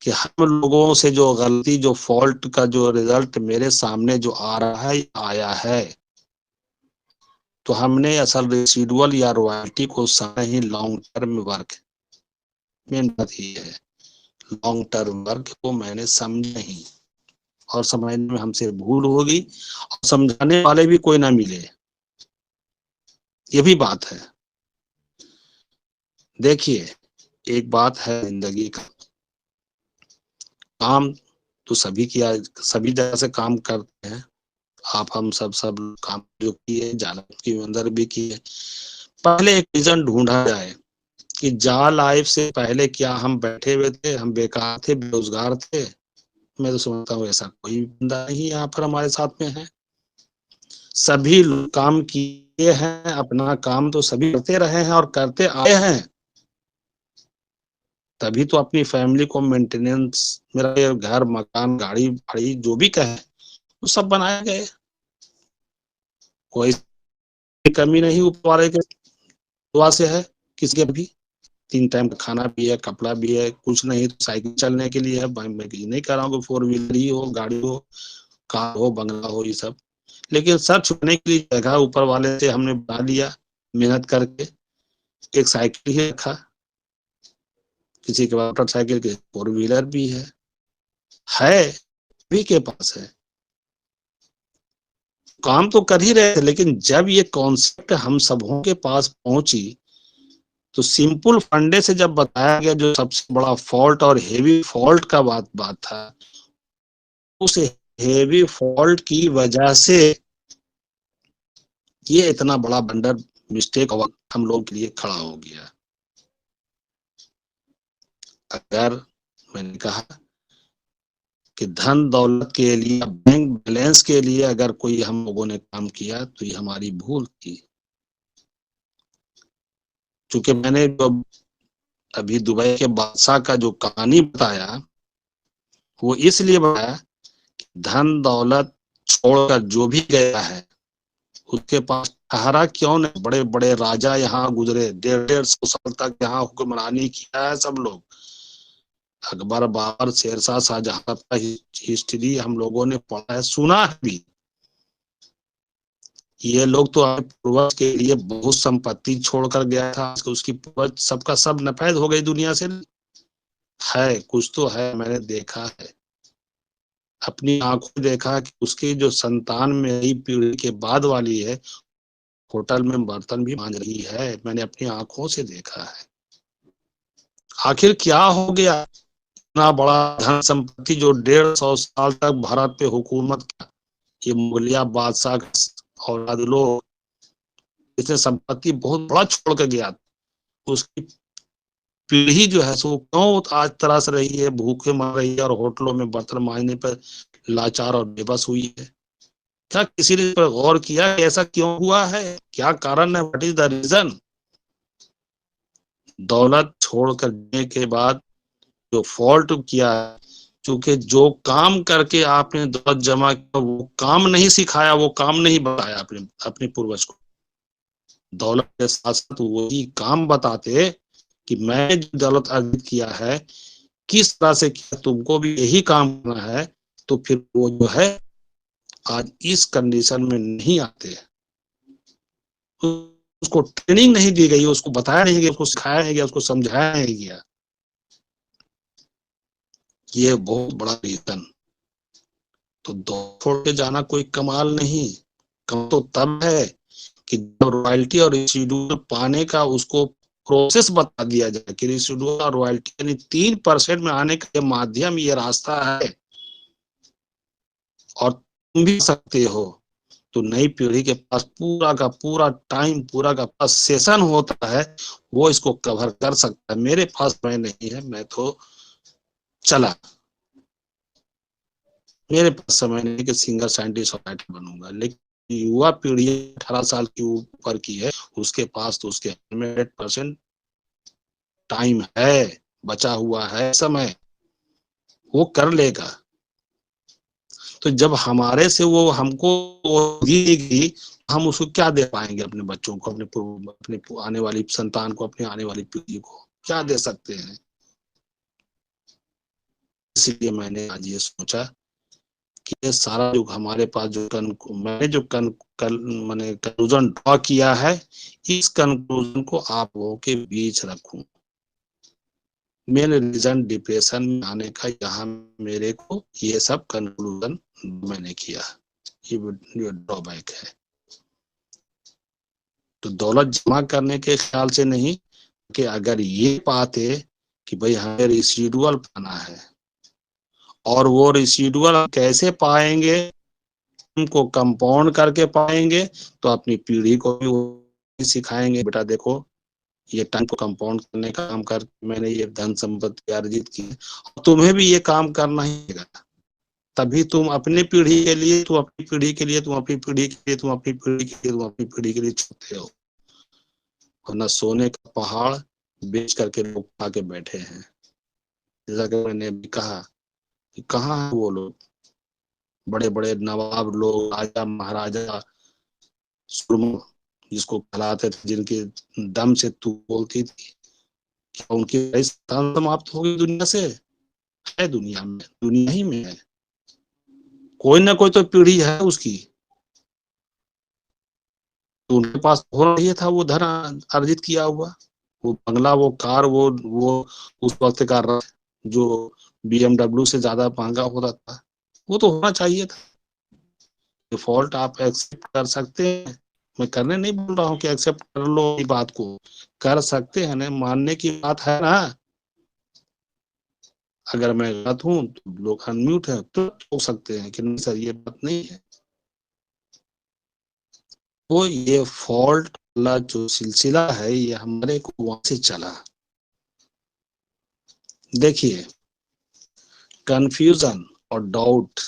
Speaker 1: कि हम लोगों से जो गलती, जो फॉल्ट का जो रिजल्ट मेरे सामने जो आ रहा है, आया है, तो हमने असल रेसिडुअल या रॉयल्टी को समय ही लॉन्ग टर्म वर्क मेन बात ही है। लॉन्ग टर्म वर्क को मैंने समझा नहीं और समझने में हमसे भूल होगी और समझाने वाले भी कोई ना मिले, ये भी बात है। देखिए एक बात है जिंदगी का, काम तो सभी किया, सभी जगह से काम करते हैं। आप हम सब काम जो किए जालम के अंदर भी किए। पहले एक रीजन ढूंढा जाए कि जाल लाइफ से पहले क्या हम बैठे हुए थे, हम बेकार थे, बेरोजगार थे। मैं तो समझता हूँ ऐसा कोई बंदा नहीं यहाँ पर हमारे साथ में है। सभी लोग काम किए हैं, अपना काम तो सभी करते रहे हैं और करते आए हैं, तभी तो अपनी फैमिली को मेंटेनेंस, मेरा घर मकान गाड़ी फाड़ी जो भी कहे वो सब बनाए गए। कोई कमी नहीं ऊपर वाले के दुआ से है किसी के भी। 3 टाइम का खाना भी है, कपड़ा भी है, कुछ नहीं तो साइकिल चलने के लिए है। मैं ये नहीं कह रहा हूँ कि 4 व्हीलर ही हो, गाड़ी हो, कार हो, बंगला हो, ये सब। लेकिन सब छुपने के लिए जगह ऊपर वाले से हमने बना लिया मेहनत करके। एक साइकिल ही रखा, किसी के पास मोटरसाइकिल के 4 व्हीलर भी है भी के पास है। काम तो कर ही रहे थे, लेकिन जब ये कॉन्सेप्ट हम सबों के पास पहुंची तो सिंपल फंडे से जब बताया गया, जो सबसे बड़ा फॉल्ट और हेवी फॉल्ट का बात था, उस हेवी फॉल्ट की वजह से ये इतना बड़ा बंडर मिस्टेक हम लोग के लिए खड़ा हो गया। अगर मैंने कहा कि धन दौलत के लिए, बैंक बैलेंस के लिए अगर कोई हम लोगों ने काम किया तो ये हमारी भूल थी। चूंकि मैंने जो अभी दुबई के बादशाह का जो कहानी बताया, वो इसलिए बताया कि धन दौलत छोड़कर जो भी गया है उसके पास ठहरा क्यों नहीं। बड़े बड़े राजा यहाँ गुजरे, 150-150 साल तक यहाँ हुक्मरानी किया है सब लोग। अकबर, बाबर, शेरशाह, शाहजहां का हिस्ट्री हम लोगों ने पढ़ा है, सुना है भी। ये लोग तो पूर्वज के लिए बहुत संपत्ति छोड़कर गया था, उसकी पूर्वज सबका सब नफैद हो गई दुनिया से। है कुछ तो है, मैंने देखा है, अपनी आंखों देखा कि उसकी जो संतान मेरी पीढ़ी के बाद वाली है, होटल में बर्तन भी मांज रही है। मैंने अपनी आंखों से देखा है। आखिर क्या हो गया, इतना बड़ा धन संपत्ति जो 150 साल तक भारत पे हुकूमत किया, ये मुगलिया बादशाह औलाद लोग, इसने संपत्ति बहुत बड़ा छोड़ कर गया। उसकी पीढ़ी जो है सो क्यों आज तरस रही है, भूखे मर रही है और होटलों में बर्तन मांजने पर लाचार और बेबस हुई है। क्या किसी ने पर गौर किया ऐसा क्यों हुआ है, क्या कारण है, व्हाट इज द रीजन। दौलत छोड़ करने के बाद जो फॉल्ट किया है, क्योंकि जो काम करके आपने दौलत जमा किया वो काम नहीं सिखाया, वो काम नहीं बताया आपने अपने पूर्वज को। दौलत के साथ साथ वही काम बताते कि मैं जो दौलत अर्जित किया है किस तरह से किया, तुमको भी यही काम करना है। तो फिर वो जो है आज इस कंडीशन में नहीं आते। उसको ट्रेनिंग नहीं दी गई, उसको बताया नहीं गया, उसको सिखाया नहीं गया, उसको समझाया नहीं गया। ये बहुत बड़ा रीजन। तो दो छोड़ के जाना कोई कमाल नहीं, कम तो तब है कि जब रॉयल्टी और रेसिडुअल पाने का उसको प्रोसेस बता दिया जाए कि रेसिडुअल और रॉयल्टी यानी 3% में आने का माध्यम, ये रास्ता है और तुम भी सकते हो। तो नई पीढ़ी के पास पूरा का पूरा टाइम, पूरा का पूरा सेशन होता है, वो इसको कवर कर सकता है। मेरे पास समय नहीं है, मैं तो चला, मेरे पास समय नहीं कि सिंगर साइंटिस्ट और राइटर बनूंगा। लेकिन युवा पीढ़ी 18 साल की ऊपर की है, उसके पास तो उसके 100% टाइम है, बचा हुआ है समय, वो कर लेगा। तो जब हमारे से वो हमको देगी, हम उसको क्या दे पाएंगे अपने बच्चों को, अपने आने वाली संतान को, अपने आने वाली पीढ़ी को क्या दे सकते हैं। इसलिए मैंने आज ये सोचा कि ये सारा जो हमारे पास जो मैंने जो मैंने कंक्लूजन ड्रॉ किया है, इस कंक्लूजन को आप लोगों के बीच रखूं। मेन रीजन डिप्रेशन में आने का यहाँ मेरे को ये सब कंक्लूजन मैंने किया, ये ड्रॉबैक है। तो दौलत जमा करने के ख्याल से नहीं, कि अगर ये पाते कि भाई हमें रेसिडुअल पाना है, और वो रेसिडुअल कैसे पाएंगे, उनको कंपाउंड करके पाएंगे, तो अपनी पीढ़ी को भी सिखाएंगे, बेटा देखो ये टाइम को कंपाउंड करने का काम कर, मैंने ये धन संपत्ति अर्जित की, तुम्हें भी ये काम करना ही होगा। तभी तुम अपनी पीढ़ी के लिए, तुम अपनी पीढ़ी के लिए, तुम अपनी पीढ़ी के लिए, तुम अपनी पीढ़ी के लिए, तुम अपनी पीढ़ी के लिए छूते हो। वरना सोने का पहाड़ बेच करके लोग खा के बैठे हैं। जैसा कि मैंने भी कहा कि कहाँ है वो लोग, बड़े बड़े नवाब लोग, राजा महाराजा, सुरम जिसको कहलाते थे, जिनके दम से तू बोलती थी, क्या उनकी स्थान समाप्त हो गई दुनिया से? है दुनिया में, दुनिया ही में है, कोई ना कोई तो पीढ़ी है उसकी। तो उनके पास होना चाहिए था वो धन अर्जित किया हुआ, वो बंगला, वो कार, वो उस वक्त का रथ जो BMW से ज्यादा महंगा होता था, वो तो होना चाहिए था। डिफॉल्ट आप एक्सेप्ट कर सकते हैं, मैं करने नहीं बोल रहा हूँ कि एक्सेप्ट कर लो, इस बात को कर सकते हैं ना, मानने की बात है ना। अगर मैं गलत हूं तो लोग अनम्यूट है तो हो सकते हैं कि नहीं सर ये बात नहीं है। तो ये फॉल्ट वाला जो सिलसिला है, ये हमारे को वहां से चला। देखिए, कंफ्यूजन और डाउट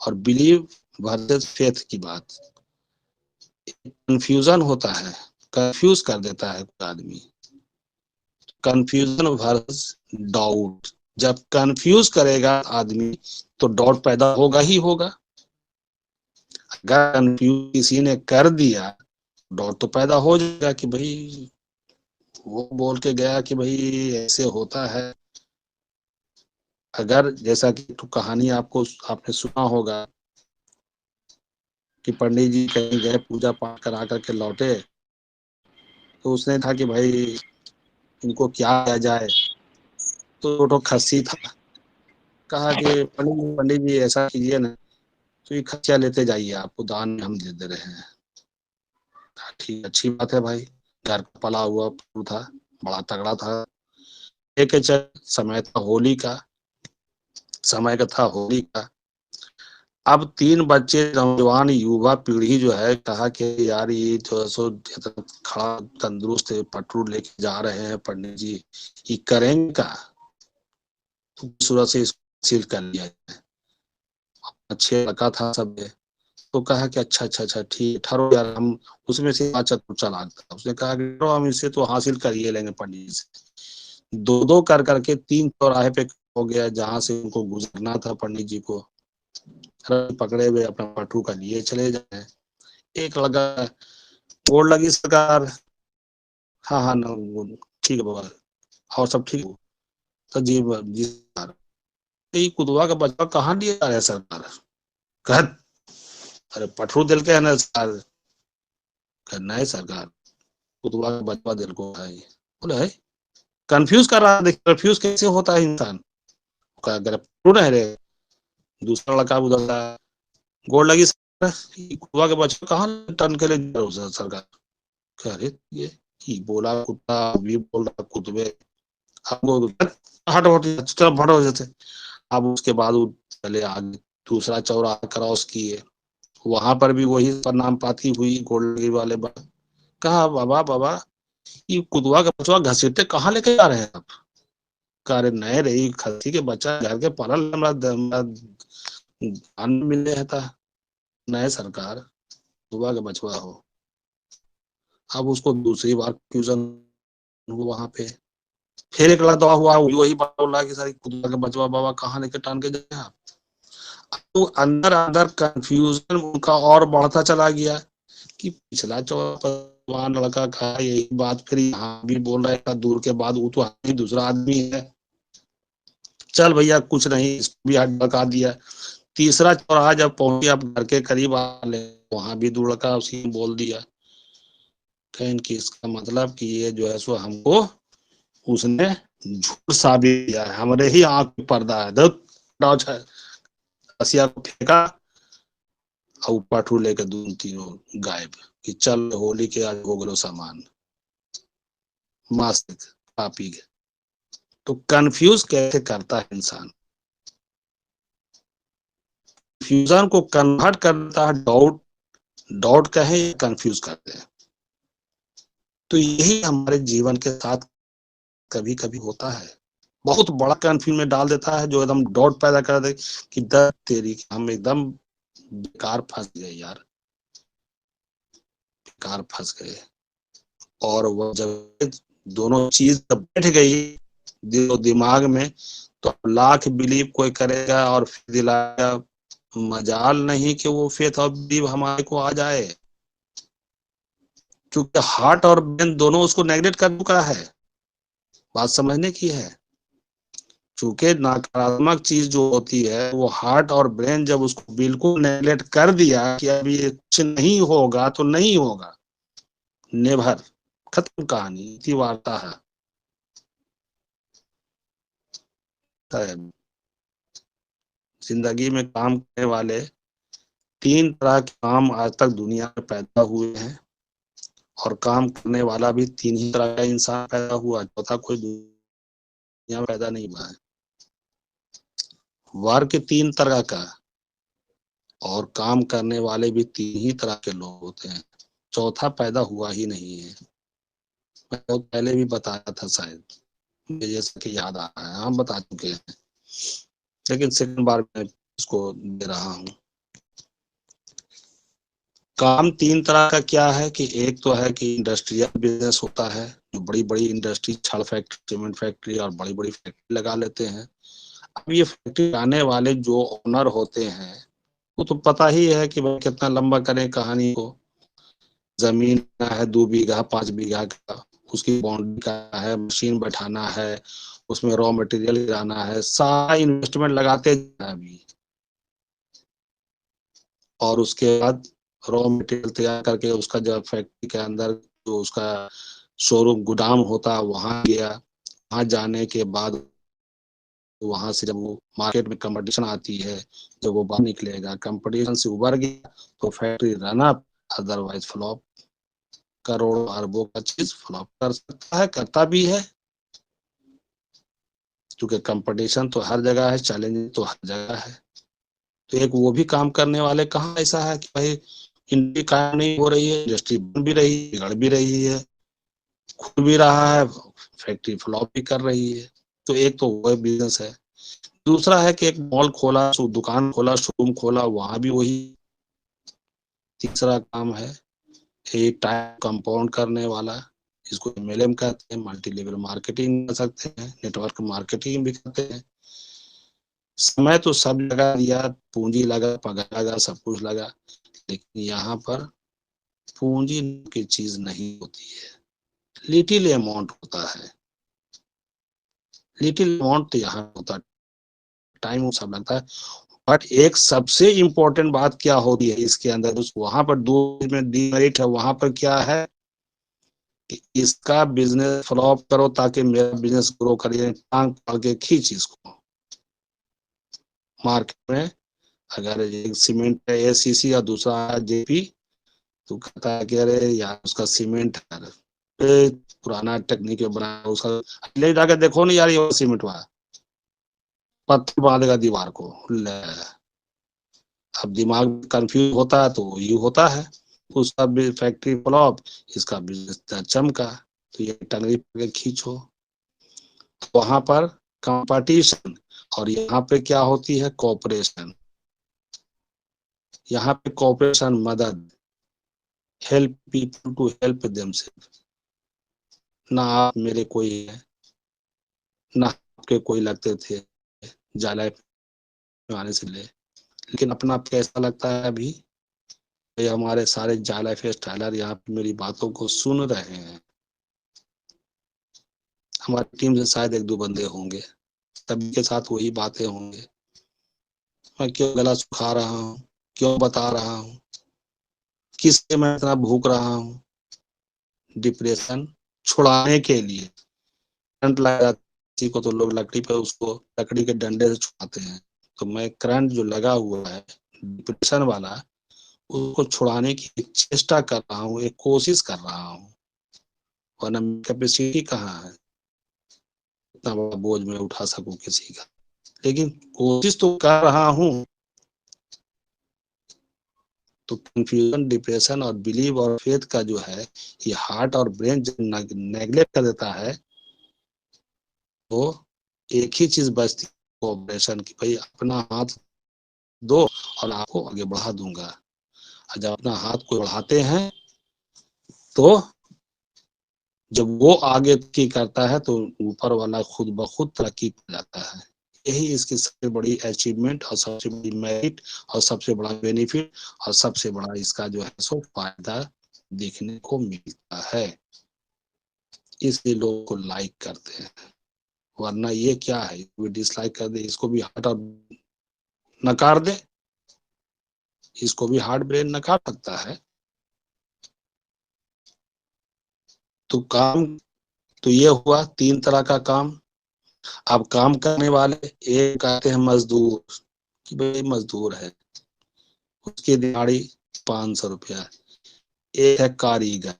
Speaker 1: और बिलीव वर्सेस फेथ की बात, कंफ्यूजन होता है, कंफ्यूज कर देता है कोई आदमी। कंफ्यूजन वर्सेस डाउट, जब कंफ्यूज करेगा आदमी तो डाउट पैदा होगा ही होगा। अगर कंफ्यूज किसी ने कर दिया, डाउट तो पैदा हो जाएगा कि भाई वो बोल के गया कि भाई ऐसे होता है। अगर जैसा कि तो कहानी आपने सुना होगा कि पंडित जी कहीं गए, पूजा पाठ करा करके लौटे, तो उसने था कि भाई इनको क्या किया जाए, तो तो खस्सी था। कहा कि पंडित जी ऐसा कीजिए ना, तो ये खर्चा लेते जाइए, आपको दान में हम दे दे रहे हैं। ठीक, अच्छी बात है भाई, घर का पला हुआ था, बड़ा तगड़ा था। एक चल, समय था होली का, समय का था होली का। अब 3 बच्चे, नौजवान युवा पीढ़ी जो है, कहा कि यार ये जो सो खड़ा तंदुरुस्त पटरू लेके जा रहे हैं पंडित जी, ये करेंगे का, तो सूरत से इसको सील कर लिया जाए। अच्छे लड़का था सब, तो कहा कि अच्छा अच्छा अच्छा ठीक, ठहरो यार, हम उसमें से चला था। उसने कहा कि हम इसे तो हासिल कर ही लेंगे पंडित से। दो दो कर करके 3 चौराहे पे हो गया, जहां से उनको गुजरना था पंडित जी को, पकड़े हुए अपना पटरू का लिए चले जाए। एक लगा, बोर्ड लगी सरकार, हाँ हाँ ठीक है बाबा, और सब ठीक है। तो जी जी सरकार, ये कुदवा का बच्चा कहाँ लिया जा रहा है सरकार? कह, अरे पटरू दिल के है ना सर, करना है सरकार, कुतवा का बचवा दिल को है। बोले है, कंफ्यूज कर रहा है। कंफ्यूज कैसे होता है इंसान, अगर पटरू नहीं रहे, दूसरा लड़का उधर था, गोड़ लगी सर, कुत्ता के बच्चे कहाँ टर्न के लिए जा रहे हो सरकार? अरे ये बोला कुत्ता, भी बोल रहा कुत्ते, हमको हट हट चल फट हो जाते। अब उसके बाद वो चले आगे, दूसरा चौराहा क्रॉस किए, वहां पर भी वही नाम पाती हुई गोल्ड वाले कहा बाबा बाबा ये कुदवा का बचवा घसीटे कहाँ लेके जा रहे हैं आप? कह रहे नहीं रही खसी के बच्चा घर के पालल अन्न मिले है था, नए सरकार कुदवा का बचवा हो। अब उसको दूसरी बार क्यूजन वहां पे फिर एक लड़का हुआ, वही बात बोला कि सर कुदवा का बचवा बाबा कहाँ लेके टान के जाए आप? तो अंदर अंदर कंफ्यूजन उनका और बढ़ता चला गया कि पिछला जवान लड़का का यही बात फिर यहाँ भी बोल रहा है, दूर के बाद वो तो दूसरा आदमी है, चल भैया कुछ नहीं, इसको भी हाथ भड़का दिया। तीसरा चौराहा जब पहुंचे अब घर के करीब आने, वहां भी दो लड़का उसी ने बोल दिया, कहें कि इसका मतलब कि ये जो है सो हमको उसने झूठ साबित किया है, हमारे ही आंख में पर्दा है। हसिया को फेंका और पाठू लेकर दून तीनों गायब कि चल होली के आज हो गलो सामान मस्त खा पी गए। तो कंफ्यूज कैसे करता है इंसान, कंफ्यूजन को कन्वर्ट करता है डाउट, डाउट कहे कंफ्यूज करते हैं। तो यही हमारे जीवन के साथ कभी कभी होता है, बहुत बड़ा कंफ्यूजन में डाल देता है जो एकदम डाउट पैदा कर दे कि दर तेरी हम एकदम बेकार फंस गए यार, बेकार फंस गए। और वो जब दोनों चीज बैठ गई दिमाग में तो लाख बिलीव कोई करेगा और फिर दिलाया, मजाल नहीं कि वो फेथ और बिलीव हमारे को आ जाए, क्योंकि हार्ट और ब्रेन दोनों उसको नेगलेक्ट कर चुका है। बात समझने की है, चूंकि नकारात्मक चीज जो होती है वो हार्ट और ब्रेन जब उसको बिल्कुल नेगलेक्ट कर दिया कि अभी कुछ नहीं होगा तो नहीं होगा, नेभर, खत्म कहानी, वार्ता है। जिंदगी में काम करने वाले तीन तरह के काम आज तक दुनिया में पैदा हुए हैं, और काम करने वाला भी तीन ही तरह का इंसान पैदा हुआ, चौथा कोई दुनिया में पैदा नहीं हुआ है। वर्ग तीन तरह का और काम करने वाले भी तीन ही तरह के लोग होते हैं, चौथा पैदा हुआ ही नहीं है। मैं बहुत पहले भी बताया था शायद, मुझे जैसा कि याद आ रहा है, हम बता चुके हैं, लेकिन सेकंड बार मैं इसको दे रहा हूँ। काम तीन तरह का क्या है कि एक तो है कि इंडस्ट्रियल बिजनेस होता है, जो बड़ी बड़ी इंडस्ट्री, छड़ फैक्ट्री, सीमेंट फैक्ट्री और बड़ी बड़ी फैक्ट्री लगा लेते हैं। अब ये फैक्ट्री लगाने वाले जो ओनर होते हैं वो तो पता ही है कि भाई कितना लंबा करें कहानी को, जमीन है 2 बीघा 5 बीघा का, उसकी बाउंड्री का है, मशीन बैठाना है, उसमें रॉ मटेरियल गिराना है, सारा इन्वेस्टमेंट लगाते अभी, और उसके बाद रॉ मटेरियल तैयार करके उसका जब फैक्ट्री के अंदर जो उसका शोरूम गोदाम होता है वहां गया, वहां जाने के बाद वहां से जब वो मार्केट में कंपटीशन आती है, जब वो बाहर निकलेगा, कंपटीशन से उबर गया तो factory run up, otherwise flop, करोड़ों अरबों का चीज फ्लॉप कर सकता है, करता भी है, क्योंकि कंपटीशन तो हर जगह है, चैलेंज तो हर जगह है। तो एक वो भी काम करने वाले कहाँ ऐसा है कि भाई इंडस्ट्री कायम नहीं हो रही है, इंडस्ट्री बन भी रही है, बिगड़ भी रही है, खुल भी रहा है, फैक्ट्री फ्लॉप भी कर रही है। तो एक तो वो बिजनेस है। दूसरा है कि एक मॉल खोला, दुकान खोला, शोरूम खोला, वहां भी वही। तीसरा काम है एक टाइम कंपाउंड करने वाला, जिसको MLM कहते हैं, मल्टी लेवल मार्केटिंग कर सकते हैं, नेटवर्क मार्केटिंग भी करते हैं। समय तो सब लगा दिया, पूंजी लगा, पगार लगा, सब कुछ लगा, लेकिन यहाँ पर पूंजी की चीज नहीं होती है, लिटिल अमाउंट होता है, लिटिल अमाउंट तो यहाँ होता है, टाइम सब लगता है। बट एक सबसे इम्पोर्टेंट बात क्या होती है इसके अंदर, वहां पर दो में डिमेरिट है, वहां पर क्या है कि इसका बिजनेस फ्लॉप करो ताकि मेरा बिजनेस ग्रो करे, टांग पाल के खींच इसको मार्केट में अगर एक सीमेंट है एसीसी और दूसरा है जेपी, तो कहता है कि अरे यार उसका सीमेंट है, पुराना टेक्निक बना उसका, ले जाके देखो ना यार ये सीमेंट हुआ, पत्थर बांधेगा दीवार को। ले, अब दिमाग कंफ्यूज होता है तो ये होता है, उसका भी फैक्ट्री फ्लॉप, इसका बिजनेस चमका, तो ये टंगरी पे खींचो। वहां पर कंपटीशन, और यहाँ पे क्या होती है, कोऑपरेशन। यहाँ पे कोऑपरेशन, मदद, help people to help themselves. ना आप मेरे कोई है, ना आपके कोई लगते थे जाला आने से ले, लेकिन अपना कैसा लगता है अभी, ये हमारे सारे जाला स्टाइलर यहाँ पे मेरी बातों को सुन रहे हैं। हमारी टीम से शायद एक दो बंदे होंगे, सभी के साथ वही बातें होंगे। मैं क्यों गला सुखा रहा हूँ, क्यों बता रहा हूँ, किससे मैं इतना भूख रहा हूँ, डिप्रेशन छुड़ाने के लिए। करंट लगा किसी को तो लोग लकड़ी पे उसको लकड़ी के डंडे से छुड़ाते हैं, तो मैं करंट जो लगा हुआ है डिप्रेशन वाला, उसको छुड़ाने की एक चेष्टा कर रहा हूँ, एक कोशिश कर रहा हूँ। वरना कैपेसिटी कहाँ है इतना बड़ा बोझ में उठा सकूं किसी का, लेकिन कोशिश तो कर रहा हूँ। तो कंफ्यूजन, डिप्रेशन और बिलीव और फेथ का जो है, ये हार्ट और ब्रेन जब नेग्लेक्ट कर देता है, तो एक ही चीज बचती है, कोऑपरेशन की। भाई अपना हाथ दो और आपको आगे बढ़ा दूंगा। और जब अपना हाथ को बढ़ाते हैं, तो जब वो आगे की करता है, तो ऊपर वाला खुद ब खुद तरक्की कर जाता है। यही इसकी सबसे बड़ी अचीवमेंट और सबसे बड़ी मेरिट और सबसे बड़ा बेनिफिट और सबसे बड़ा इसका जो है सो फायदा देखने को मिलता है। इसलिए लोगों को लाइक करते हैं, वरना ये क्या है, भी डिसलाइक कर दे, इसको भी हार्ट और नकार दे, इसको भी हार्ट ब्रेन नकार सकता है। तो काम, तो ये हुआ तीन तरह का काम। अब काम करने वाले, एक कहते हैं मजदूर, कि भाई मजदूर है, उसकी दिहाड़ी 500 रुपया। एक है कारीगर,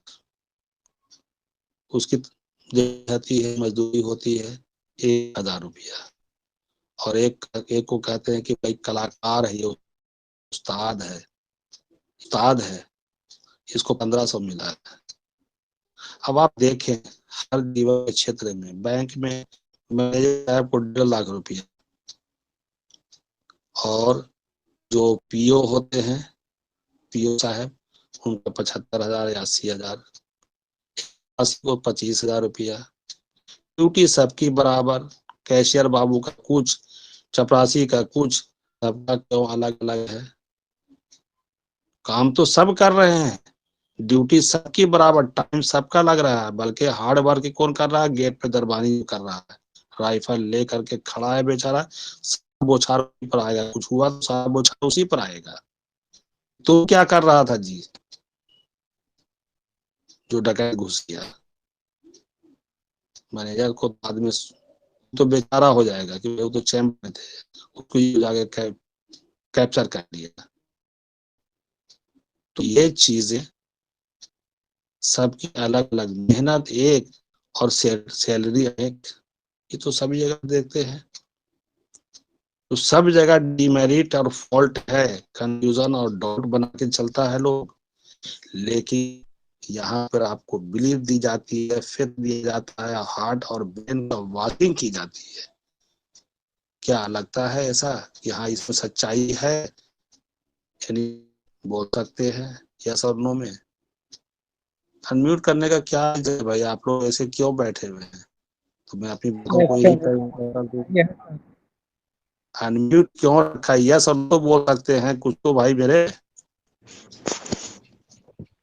Speaker 1: उसकी होती है, मजदूरी होती है 1000 रुपया। और एक को कहते हैं कि भाई कलाकार है, ये उस्ताद है, उस्ताद है, इसको 1500 मिला है। अब आप देखें, हर जीवन के क्षेत्र में, बैंक में मैनेजर साहब को 1.5 लाख रुपया, और जो पीओ होते हैं, पीओ साहब, उनका 75,000 या 80,000, 80 को 25,000 रुपया। ड्यूटी सबकी बराबर, कैशियर बाबू का कुछ, चपरासी का कुछ, सबका क्यों अलग अलग है। काम तो सब कर रहे हैं, ड्यूटी सबकी बराबर, टाइम सबका लग रहा है, बल्कि हार्ड वर्क कौन कर रहा है, गेट पे दरबानी कर रहा है, राइफल ले करके खड़ा है बेचारा, सब बौछार पर आएगा, कुछ हुआ तो सारा बौछार उसी पर आएगा। तो क्या कर रहा था जी, जो डकैत घुस गया, मैनेजर को बाद में तो बेचारा हो जाएगा कि वो तो चैंप में थे, उसको जाके कैप्चर कर लिया। तो ये चीजें सबकी अलग अलग, मेहनत एक और सैलरी एक, ये तो सभी जगह देखते हैं। तो सब जगह डिमेरिट और फॉल्ट है, कंफ्यूजन और डाउट बना के चलता है लोग। लेकिन यहाँ पर आपको बिलीव दी जाती है, फेथ दिया जाता है, हार्ट और ब्रेन का वॉशिंग की जाती है। क्या लगता है ऐसा, यहाँ इसमें सच्चाई है, यानी बोल सकते हैं यस और नो में। अनम्यूट करने का क्या है भाई, आप लोग ऐसे क्यों बैठे हुए हैं, तो मैं अपनी बातों को यही अनम्यूट क्यों रखा है, यस और नो बोल सकते हैं कुछ तो भाई मेरे।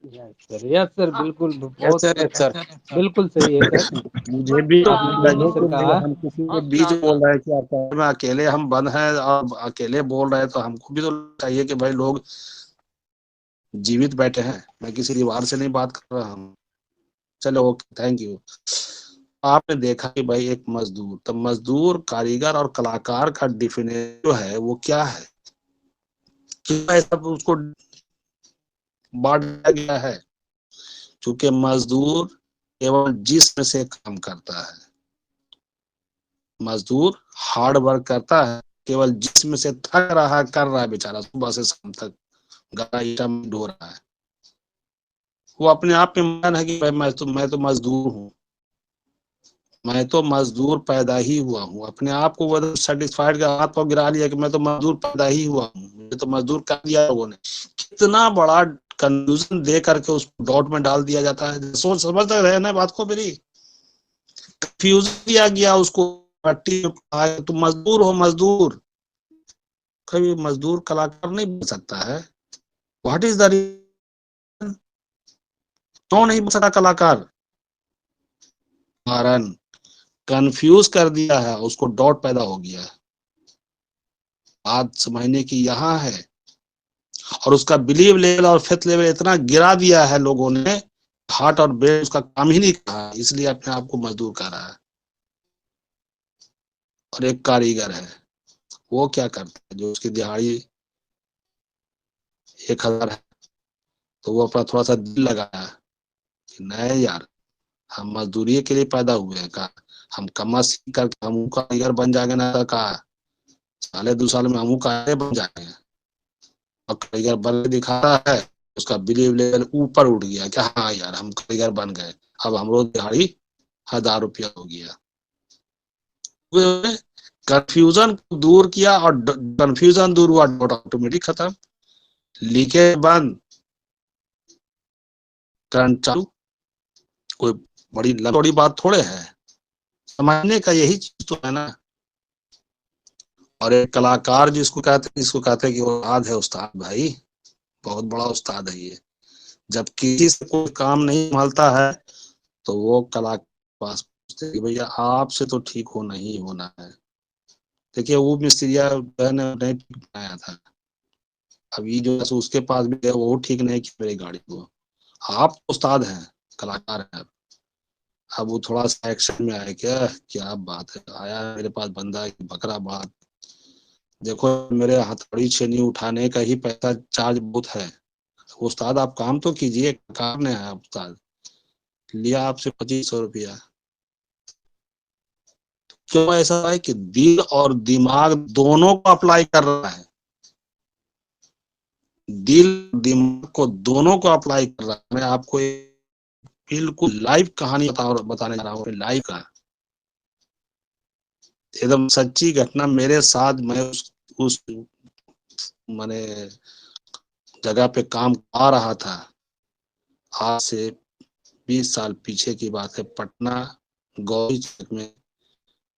Speaker 2: यस सर, बिल्कुल बहुत सर, बिल्कुल सही है सर।
Speaker 1: मुझे भी तो
Speaker 2: आपने
Speaker 1: लगे
Speaker 2: बिल्कुल
Speaker 1: कि
Speaker 2: सर
Speaker 1: भाई
Speaker 2: कहा।
Speaker 1: हम किसी के बीच बोल रहे हैं कि अकेले में, अकेले हम बंद हैं और अकेले बोल रहे हैं, तो हमको भी तो चाहिए कि भाई लोग जीवित बैठे हैं। मैं किसी दीवार से नहीं बात कर रहा हूँ। चलो ओके, थैंक यू। आपने देखा कि भाई एक मजदूर, तो मजदूर, कारीगर और कलाकार का डिफिनेशन जो है वो क्या है, क्यों ऐसा उसको बांट दिया गया है? क्योंकि मजदूर केवल जिस्म से काम करता है, मजदूर हार्ड वर्क करता है, केवल जिस्म से थक रहा कर रहा है बेचारा, सुबह से शाम तक गला ईटा में ढो रहा है। वो अपने आप में मन है कि मैं तो मजदूर हूँ, मैं तो मजदूर पैदा ही हुआ हूँ। अपने आप को वो सेटिस्फाइड का हाथ पाँव गिरा लिया कि मैं तो मजदूर पैदा ही हुआ हूँ, मुझे तो मजदूर कर दिया लोगों ने। कितना बड़ा कंफ्यूजन दे करके उसको डॉट में डाल दिया जाता है। सोच समझ रहे हैं ना बात को मेरी? कंफ्यूज किया गया उसको, पट्टी तुम मजदूर हो, मजदूर। कभी मजदूर कलाकार नहीं बन सकता है? What is the reason? क्यों नहीं बन सकता कलाकार? कारण कंफ्यूज कर दिया है उसको, डॉट पैदा हो गया है। बात समझने की यहाँ है। और उसका बिलीव लेवल और फेथ लेवल इतना गिरा दिया है लोगों ने, हार्ट और ब्रेन उसका काम ही नहीं कहा, इसलिए अपने आप को मजदूर कर रहा है। और एक कारीगर है, वो क्या करता है, जो उसकी दिहाड़ी 1,000 है, तो वो अपना थोड़ा सा दिल लगाया कि नहीं यार, हम मजदूरी के लिए पैदा हुए हैं का, हम कमा सीख करके हम कारीगर बन जाएंगे ना कहा, साले 2 साल में हम कारीगर बन जाएंगे। और कारीगर बन के दिखाता है, उसका बिलीव लेवल ऊपर उठ गया कि हाँ यार हम कारीगर बन गए, अब हम रोज दिहाड़ी 1,000 रुपया हो गया। कंफ्यूजन दूर किया, और कंफ्यूजन दूर हुआ, डॉट ऑटोमेटिक खत्म, लीकेज बंद, करंट चालू। कोई बड़ी बड़ी बात थोड़े है, समझने का यही चीज तो है ना। और एक कलाकार जिसको कहते हैं कि वो उस्ताद है, उस्ताद भाई, बहुत बड़ा उस्ताद है ये। जब किसी से कोई काम नहीं संभालता है तो वो कला के पास पूछते हैं कि भैया आपसे तो ठीक हो नहीं होना है। देखिए वो मिस्त्रिया ने नहीं ठीक बनाया था, अब ये जो है उसके पास भी है, वो ठीक नहीं की मेरी गाड़ी को। आप उस्ताद हैं, कलाकार हैं। अब वो थोड़ा सा एक्शन में आया, क्या क्या बात है, आया मेरे पास बंदा है, बकरा बात, देखो मेरे हथौड़ी छेनी उठाने का ही पैसा चार्ज बहुत है, उस्ताद आप काम तो कीजिए, काम ने है उस्ताद, लिया आपसे 2,500 रुपया। क्यों ऐसा है कि दिल और दिमाग दोनों को अप्लाई कर रहा है, दिल दिमाग को दोनों को अप्लाई कर रहा है। मैं आपको बिल्कुल लाइव कहानी बताने जा रहा हूँ, लाइव का एकदम सच्ची घटना मेरे साथ। मैं उस मैंने जगह पे काम आ रहा था, आज से 20 साल पीछे की बात है। पटना गौरी चौक में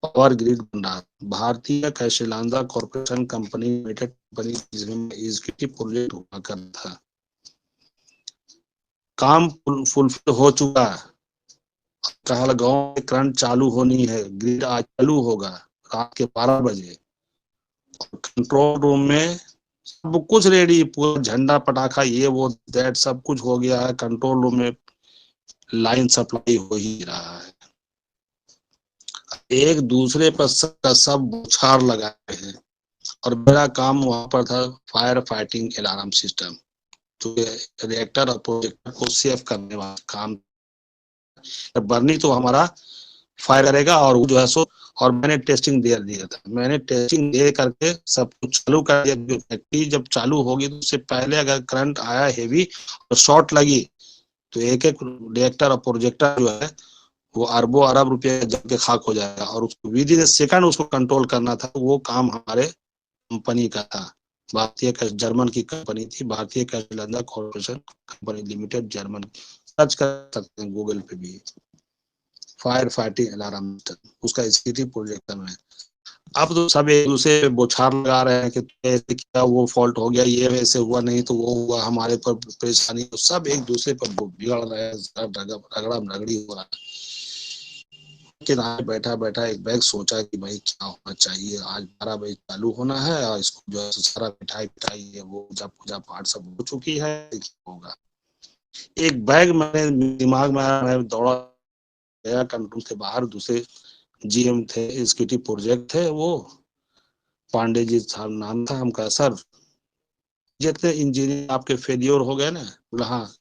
Speaker 1: पावर ग्रिड बन रहा, भारतीय कैशिलांदा कॉर्पोरेशन कंपनी लिमिटेड कंपनी, जिसमें एग्जीक्यूटिव प्रोजेक्ट हुआ करता था। काम फुलफिल हो चुका है, कहल गांव में करंट चालू होनी है, ग्रिड आज चालू होगा रात के 12 बजे। कंट्रोल रूम में सब कुछ रेडी, पूरा झंडा पटाखा ये वो दैट सब कुछ हो गया है। कंट्रोल रूम में लाइन सप्लाई हो ही रहा है, एक दूसरे पर सब बुछार लगाए हैं। और मेरा काम वहां पर था फायर फाइटिंग अलार्म सिस्टम, जो रिएक्टर और प्रोजेक्टर को सेव करने वाला काम। बर्नी तो हमारा फायर करेगा और वो जो है सो, और मैंने टेस्टिंग दे दिया था, मैंने टेस्टिंग दे करके सब कुछ चालू कर दिया। फैक्ट्री जब चालू होगी तो उससे पहले अगर करंट आया हेवी और शॉर्ट लगी तो एक एक रिएक्टर और प्रोजेक्टर जो है वो अरबों अरब रुपए जल के खाक हो जाएगा, और उसको विद इन सेकंड उसको कंट्रोल करना था। वो काम हमारे कंपनी का था, भारतीय जर्मन की कंपनी थी, भारतीय कैशिलांदा corporation company limited, German. Search कर सकते हैं गूगल पे भी, फायर फाइटिंग अलार्म, उसका एग्जीक्यूटिव प्रोजेक्ट में। अब तो सब एक दूसरे पे बौछार लगा रहे हैं कि ऐसे किया, वो फॉल्ट हो गया, ये वैसे हुआ, नहीं तो वो हुआ, हमारे पर परेशानी, तो सब एक दूसरे पर बिगड़ रहे हैं, रगड़ा रगड़ी हो रहा है। किनारे बैठा बैठा एक बैग सोचा कि भाई क्या होना चाहिए, आज 12 बजे चालू होना है, और इसको जो है सारा मिठाई मिठाई है वो पूजा पूजा पाठ सब हो चुकी है, क्या होगा। एक बैग मैंने दिमाग में आया, मैं दौड़ा गया कंट्रोल से बाहर, दूसरे जीएम थे, एग्जीक्यूटिव प्रोजेक्ट थे वो, पांडे जी साहब नाम था, हम कहा सर जितने इंजीनियर आपके फेलियर हो गए ना, बोला हाँ,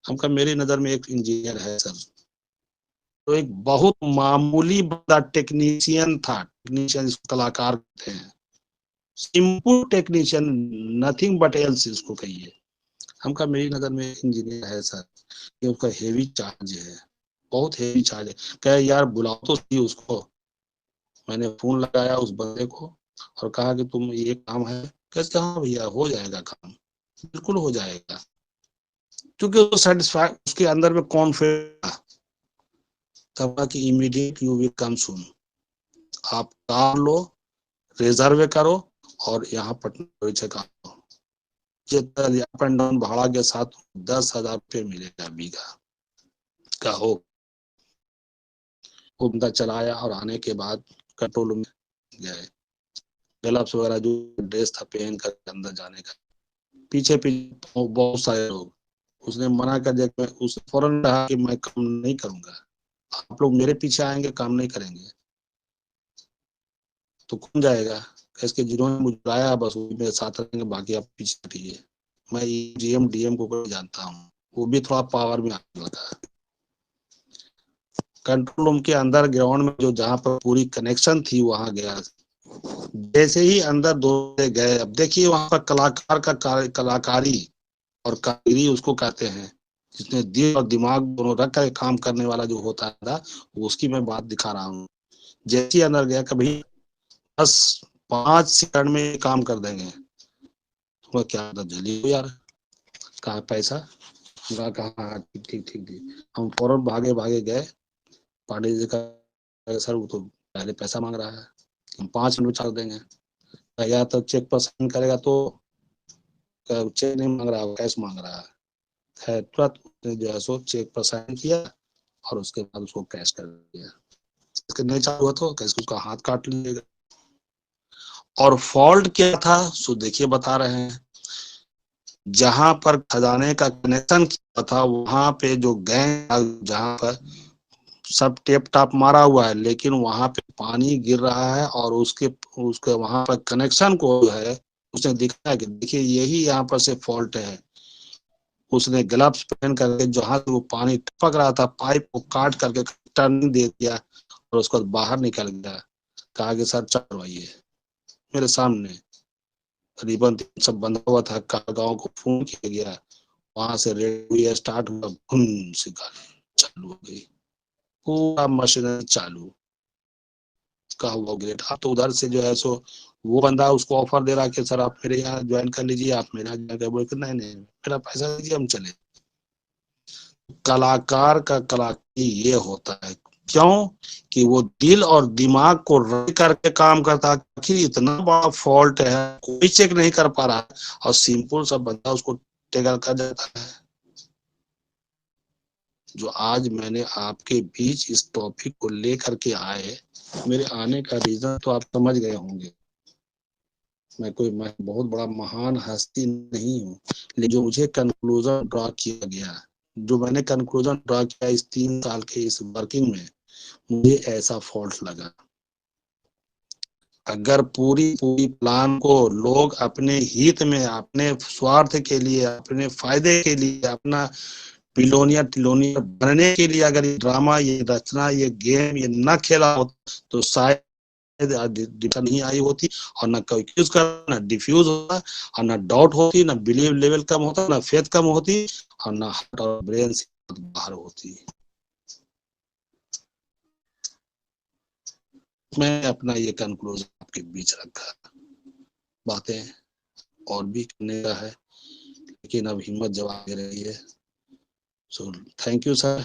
Speaker 1: हमका मेरी नजर में एक इंजीनियर है सर, तो एक बहुत मामूली बंदा टेक्नीशियन था, टेक्नीशियन कलाकार थे, simple technician, nothing but else इसको कहिए। हमका मेरी नजर में एक इंजीनियर है सर, ये उसका हेवी चार्ज है, बहुत हेवी चार्ज है। कहे यार बुलाओ तो सही उसको। मैंने फोन लगाया उस बंदे को और कहा कि तुम ये काम है, कैसे, हाँ भैया हो जाएगा काम, बिल्कुल हो जाएगा, क्योंकि वो सेटिस्फाई, उसके अंदर में कॉन्फिडेंस, कहा कि इमीडिएट यू विल कम सून, आप कार लो, रिजर्व करो और यहाँ पटना से करो, अप एंड डाउन भाड़ा के साथ 10,000 रुपये मिलेगा बीघा का हो। वो बंदा चलाया और आने के बाद कंट्रोल में गए, ग्लव्स वगैरह जो ड्रेस था पहन कर अंदर जाने का, पीछे पीछे बहुत सारे लोग, उसने मना कर दिया, उस फौरन कहा कि मैं काम नहीं करूंगा, आप लोग मेरे पीछे आएंगे काम नहीं करेंगे तो कौन जाएगा, इसके जिन्होंने मुझे बुलाया बस वो मेरे साथ रहेंगे, बाकी आप पीछे हटिए। मैं जीएम डीएम को जानता हूँ, वो भी थोड़ा पावर में आने लगा। कंट्रोल रूम के अंदर ग्राउंड में जो जहाँ पर पूरी कनेक्शन थी वहां गया, जैसे ही अंदर दो गए, अब देखिए वहां पर कलाकार का कलाकारी और कारीगरी उसको कहते हैं, जिसने दिल और दिमाग दोनों रख कर काम करने वाला जो होता था, उसकी मैं बात दिखा रहा हूँ। जैसे ही अंदर गया, कभी बस 5 सेकंड में काम कर देंगे, तुम्हें क्या जल्दी हो यार, कहा पैसा, कहा ठीक ठीक ठीक ठीक, हम फौरन भागे भागे गए, पांडे जी का सर वो तो पहले पैसा मांग रहा है, हम 5 मिनट में चाल देंगे, या तो चेक पर साइन करेगा तो, चेक नहीं मांग रहा, कैश मांग रहा है, तुरंत उसने जो है सो चेक पर साइन किया और उसके बाद उसको कैश कर दिया, नहीं चालू हुआ तो कैसे उसका हाथ काट लीजिएगा। और फॉल्ट क्या था सो देखिए बता रहे हैं, जहां पर खजाने का कनेक्शन किया था वहां पे जो गैंग, जहां पर सब टेप टाप मारा हुआ है, लेकिन वहां पे पानी गिर रहा है और उसके उसके वहां पर कनेक्शन को है, उसने दिखाया कि देखिए यही यहाँ पर से फॉल्ट है। उसने ग्लव्स पहन करके जहां से वो पानी टपक रहा था पाइप को काट करके टर्निंग दे दिया और उसके बाद बाहर निकल गया, कहा कि सर चलवाइए, मेरे सामने रिबन सब बंधा हुआ था, गाँव को फोन किया गया, वहां से रेडियो स्टार्ट हुआ, घुन से गाड़ी चालू हो गई, पूरा मशीनरी चालू, का हुआ ग्रेट। अब तो उधर से जो है सो वो बंदा उसको ऑफर दे रहा कि सर आप मेरे यहाँ ज्वाइन कर लीजिए, आप मेरे यहाँ ज्वाइन कर, बोले कि नहीं नहीं मेरा पैसा दीजिए हम चले। कलाकार का कलाकारी ये होता है, क्यों कि वो दिल और दिमाग को रख करके काम करता है, आखिर इतना बड़ा फॉल्ट है कोई चेक नहीं कर पा रहा है और सिंपल सा बंदा उसको टेकल कर जाता है। जो आज मैंने आपके बीच इस टॉपिक को लेकर के आए, मेरे आने का रीजन तो आप समझ गए होंगे, मैं बहुत बड़ा महान हस्ती नहीं हूँ, लेकिन जो मुझे कंक्लूजन ड्रॉ किया गया, जो मैंने कंक्लूजन ड्रॉ किया इस 3 साल के इस वर्किंग में, मुझे ऐसा फॉल्ट लगा। अगर पूरी पूरी प्लान को लोग अपने हित में, अपने स्वार्थ के लिए, अपने फायदे के लिए, अपना बिलोनिया टिलोनिया बनने के लिए अगर ये ड्रामा, ये रचना, ये गेम ये न खेला होता तो शायद नहीं आई होती, और ना कंफ्यूज कर, ना डिफ्यूज होता, और ना डाउट होती, ना बिलीव लेवल कम होता, ना फेथ कम होती, और ना हार्ट और ब्रेन से बाहर होती। मैं अपना ये कंक्लूजन आपके बीच रखा, बातें और भी करने का है लेकिन अब हिम्मत जवाब दे रही है। So thank you sir.